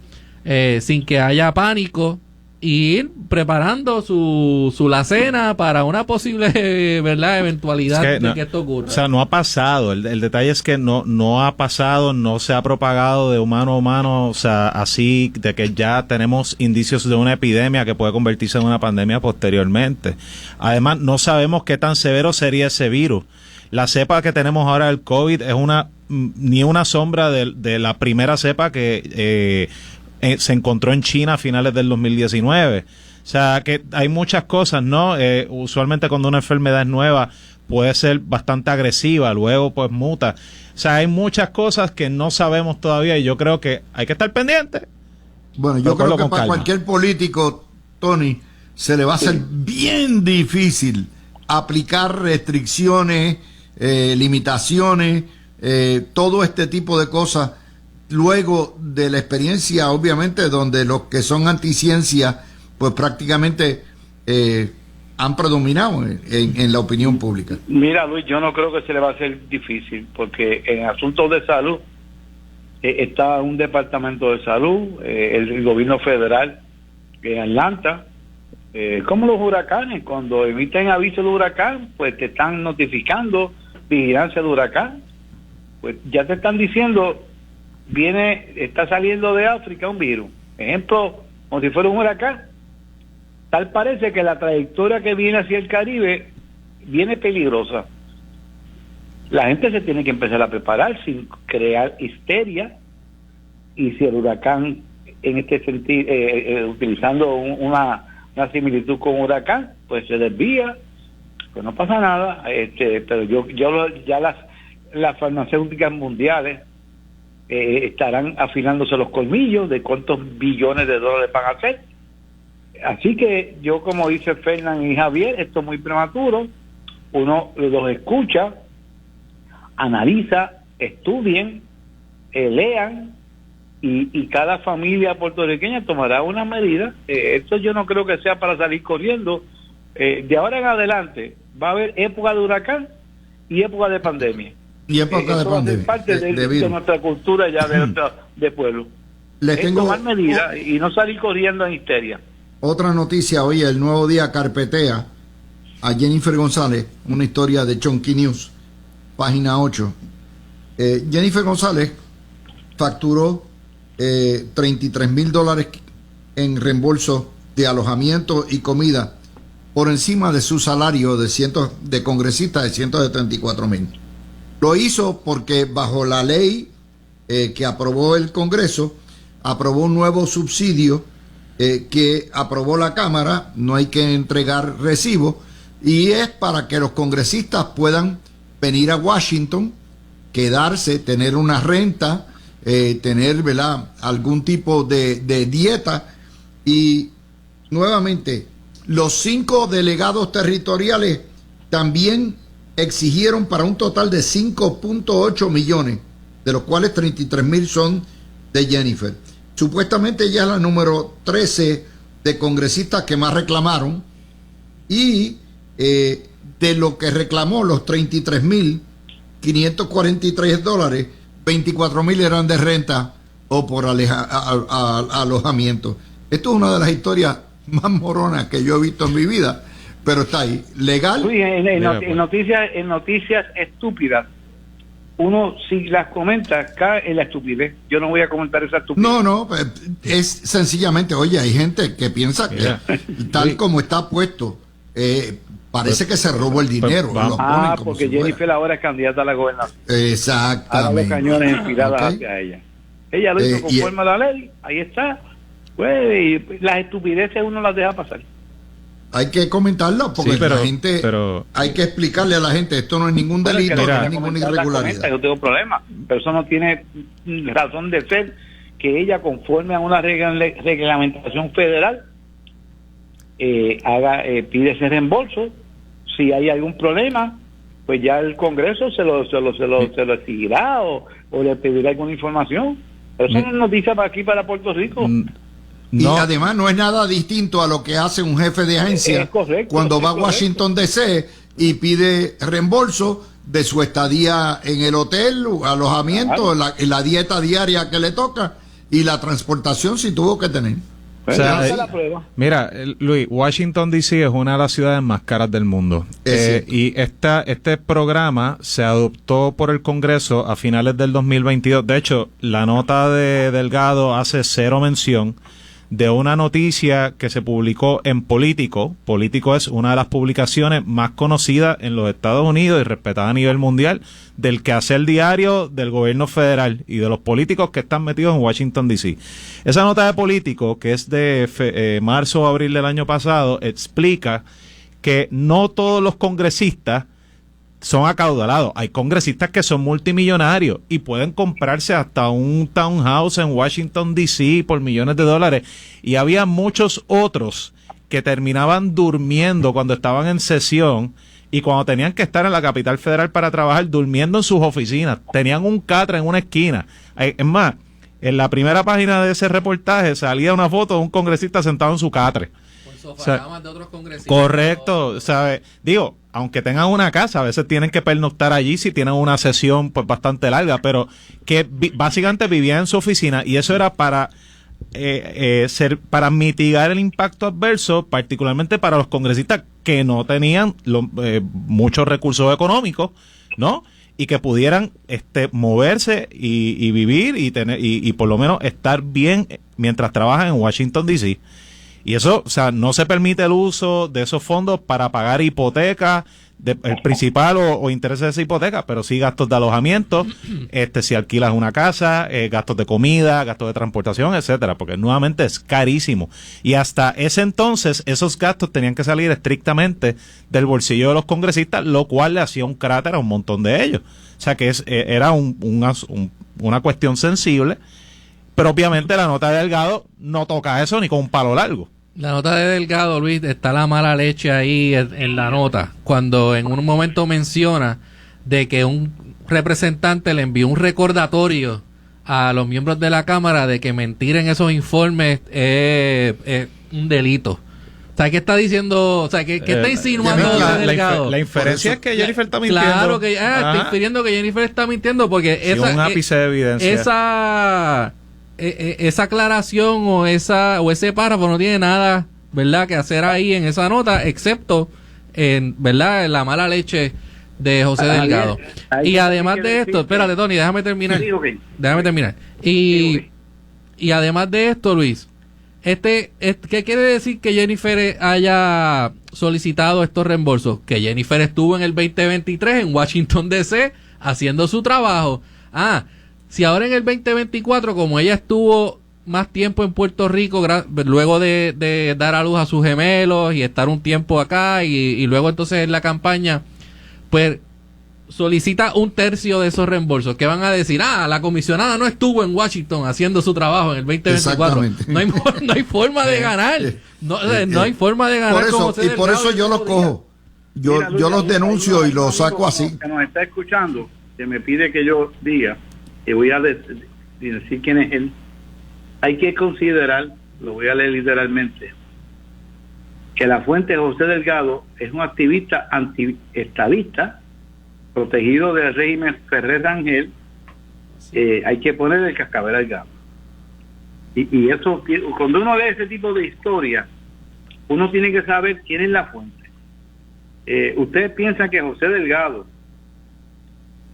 sin que haya pánico, y ir preparando su la cena para una posible ¿verdad? Eventualidad de que esto ocurra. O sea, no ha pasado. El detalle es que no ha pasado, no se ha propagado de humano a humano, o sea, así de que ya tenemos indicios de una epidemia que puede convertirse en una pandemia posteriormente. Además, no sabemos qué tan severo sería ese virus. La cepa que tenemos ahora del COVID es ni una sombra de la primera cepa que se encontró en China a finales del 2019. O sea, que hay muchas cosas, ¿no? Usualmente cuando una enfermedad es nueva puede ser bastante agresiva, luego pues muta. O sea, hay muchas cosas que no sabemos todavía y yo creo que hay que estar pendiente. Bueno, yo creo que para cualquier político, Tony, se le va a hacer bien difícil aplicar restricciones, limitaciones, todo este tipo de cosas, luego de la experiencia, obviamente, donde los que son anticiencia, pues prácticamente han predominado en la opinión pública. Mira, Luis, yo no creo que se le va a hacer difícil, porque en asuntos de salud está un departamento de salud, el gobierno federal en Atlanta, como los huracanes, cuando emiten aviso de huracán, pues te están notificando vigilancia de huracán, pues ya te están diciendo, está saliendo de África un virus, ejemplo, como si fuera un huracán. Tal parece que la trayectoria que viene hacia el Caribe viene peligrosa. La gente se tiene que empezar a preparar sin crear histeria, y si el huracán, en este sentido, utilizando una similitud con un huracán, pues se desvía, pues no pasa nada. Pero ya las farmacéuticas mundiales estarán afilándose los colmillos de cuántos billones de dólares van a hacer. Así que yo, como dice Fernán y Javier, esto es muy prematuro. Uno los escucha, analiza, estudien, lean, y cada familia puertorriqueña tomará una medida. Esto yo no creo que sea para salir corriendo. De ahora en adelante va a haber época de huracán y época de pandemia. Y época de pandemia. Parte de nuestra cultura ya de pueblo. Tomar medidas y no salir corriendo en histeria. Otra noticia, hoy el Nuevo Día carpetea a Jennifer González, una historia de Chonky News, página 8. Jennifer González facturó $33,000 en reembolso de alojamiento y comida por encima de su salario de congresista de $174,000. Lo hizo porque bajo la ley que aprobó el Congreso, aprobó un nuevo subsidio que aprobó la Cámara, no hay que entregar recibo, y es para que los congresistas puedan venir a Washington, quedarse, tener una renta, tener, ¿verdad?, algún tipo de dieta. Y nuevamente, los 5 delegados territoriales también exigieron para un total de 5.8 millones, de los cuales 33,000 son de Jennifer. Supuestamente ella es la número 13 de congresistas que más reclamaron, y de lo que reclamó, los $33,543, $24,000 eran de renta o por alojamiento. Esto es una de las historias más moronas que yo he visto en mi vida, pero está ahí, legal. Uy, en noticias estúpidas, uno si las comenta cae en la estupidez. Yo no voy a comentar esa estupidez. No, es sencillamente, oye, hay gente que piensa que tal como está puesto, Parece que se robó el dinero. vamos. Lo ponen como Porque si fuera. Jennifer ahora es candidata a la gobernación. Ahora los Exactamente. cañones enfilados Ok. hacia ella. Ella lo hizo y- conforme a la ley, ahí está. Pues y las estupideces uno las deja pasar. Hay que comentarlo porque Sí, pero- la gente, pero- hay que explicarle a la gente, esto no es ningún Bueno, el que delito, le no quiera es ninguna comentar la comenta, irregularidad. yo tengo problema, pero eso no tiene razón de ser que ella, conforme a una reglamentación federal, pide ese reembolso. Si hay algún problema, pues ya el Congreso se lo exigirá o le pedirá alguna información. Pero eso no es noticia para aquí, para Puerto Rico. Y No, además no es nada distinto a lo que hace un jefe de agencia Es correcto, cuando es va a correcto. Washington DC y pide reembolso de su estadía en el hotel, alojamiento, la dieta diaria que le toca y la transportación si tuvo que tener. Pues o sea, esa es la prueba. Mira, Luis, Washington D.C. es una de las ciudades más caras del mundo. Es cierto. Y este programa se adoptó por el Congreso a finales del 2022. De hecho, la nota de Delgado hace cero mención de una noticia que se publicó en Político. Político es una de las publicaciones más conocidas en los Estados Unidos y respetada a nivel mundial del quehacer diario del gobierno federal y de los políticos que están metidos en Washington D.C. Esa nota de Político, que es de marzo o abril del año pasado, explica que no todos los congresistas son acaudalados. Hay congresistas que son multimillonarios y pueden comprarse hasta un townhouse en Washington D.C. por millones de dólares. Y había muchos otros que terminaban durmiendo cuando estaban en sesión y cuando tenían que estar en la capital federal para trabajar, durmiendo en sus oficinas. Tenían un catre en una esquina. Es más, en la primera página de ese reportaje salía una foto de un congresista sentado en su catre. Con sofacamas de otros congresistas. Correcto, ¿sabes? Digo, aunque tengan una casa, a veces tienen que pernoctar allí si tienen una sesión pues bastante larga, pero que básicamente vivían en su oficina y eso era para para mitigar el impacto adverso, particularmente para los congresistas que no tenían muchos recursos económicos, ¿no? Y que pudieran moverse y vivir y tener y por lo menos estar bien mientras trabajan en Washington D.C. Y eso, o sea, no se permite el uso de esos fondos para pagar hipotecas, el principal o intereses de esa hipoteca, pero sí gastos de alojamiento, si alquilas una casa, gastos de comida, gastos de transportación, etcétera, porque nuevamente es carísimo. Y hasta ese entonces, esos gastos tenían que salir estrictamente del bolsillo de los congresistas, lo cual le hacía un cráter a un montón de ellos. O sea que era una cuestión sensible, pero obviamente la nota de Delgado no toca eso ni con un palo largo. La nota de Delgado, Luis, está la mala leche ahí en la nota, cuando en un momento menciona de que un representante le envió un recordatorio a los miembros de la Cámara de que mentir en esos informes es un delito. O sea, ¿qué está diciendo? O sea, ¿qué está insinuando Delgado? La inferencia es que Jennifer está mintiendo. Claro que está infiriendo que Jennifer está mintiendo porque un ápice de evidencia. Esa aclaración o ese párrafo no tiene nada, ¿verdad?, que hacer ahí en esa nota, excepto en, ¿verdad?, en la mala leche de José Delgado. Y además de esto, espérate, Tony, déjame terminar. Déjame terminar. Y además de esto, Luis, ¿qué quiere decir que Jennifer haya solicitado estos reembolsos? Que Jennifer estuvo en el 2023 en Washington D.C. haciendo su trabajo. Si ahora en el 2024, como ella estuvo más tiempo en Puerto Rico, luego de dar a luz a sus gemelos y estar un tiempo acá y luego entonces en la campaña, pues solicita un tercio de esos reembolsos. ¿Qué van a decir? La comisionada no estuvo en Washington haciendo su trabajo en el 2024. No hay forma de ganar. No hay forma de ganar. Por eso yo los cojo. Yo los denuncio y los saco así. Que nos está escuchando, que me pide que yo diga, y voy a decir quién es él. Hay que considerar, lo voy a leer literalmente, que la fuente José Delgado es un activista antiestadista protegido del régimen Ferrer Rangel. Hay que poner el cascabel al gato. Y eso, cuando uno lee ese tipo de historia, uno tiene que saber quién es la fuente. ¿Ustedes piensan que José Delgado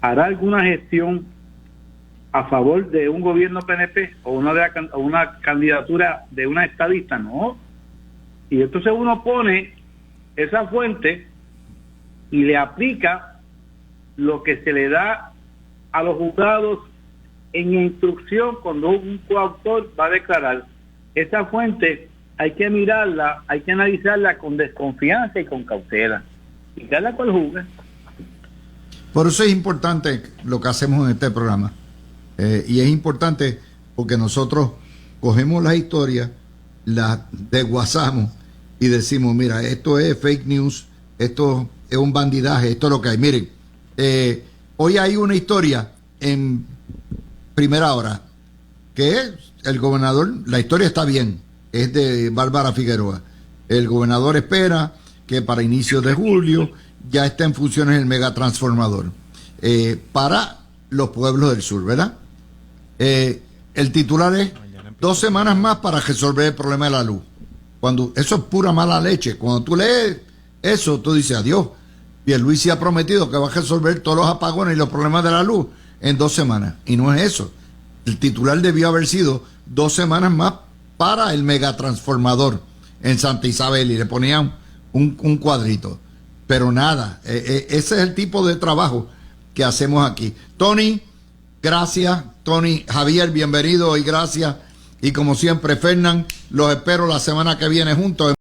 hará alguna gestión a favor de un gobierno PNP o una candidatura de una estadista? No. Y entonces uno pone esa fuente y le aplica lo que se le da a los juzgados en instrucción cuando un coautor va a declarar. Esa fuente hay que mirarla, hay que analizarla con desconfianza y con cautela y darla con el juzgue. Por eso es importante lo que hacemos en este programa. Y es importante porque nosotros cogemos las historias, las desguazamos y decimos, mira, esto es fake news, esto es un bandidaje, esto es lo que hay. Miren, hoy hay una historia en Primera Hora, que es el gobernador, la historia está bien, es de Bárbara Figueroa. El gobernador espera que para inicios de julio ya esté en funciones el megatransformador para los pueblos del sur, ¿verdad? El titular es 2 semanas más para resolver el problema de la luz. Cuando eso es pura mala leche. Cuando tú lees eso, tú dices, adiós. Pierluisi ha prometido que va a resolver todos los apagones y los problemas de la luz en 2 semanas. Y no es eso. El titular debió haber sido 2 semanas más para el megatransformador en Santa Isabel, y le ponían un cuadrito. Pero nada, ese es el tipo de trabajo que hacemos aquí. Tony, gracias. Tony, Javier, bienvenido y gracias. Y como siempre, Fernán, los espero la semana que viene juntos.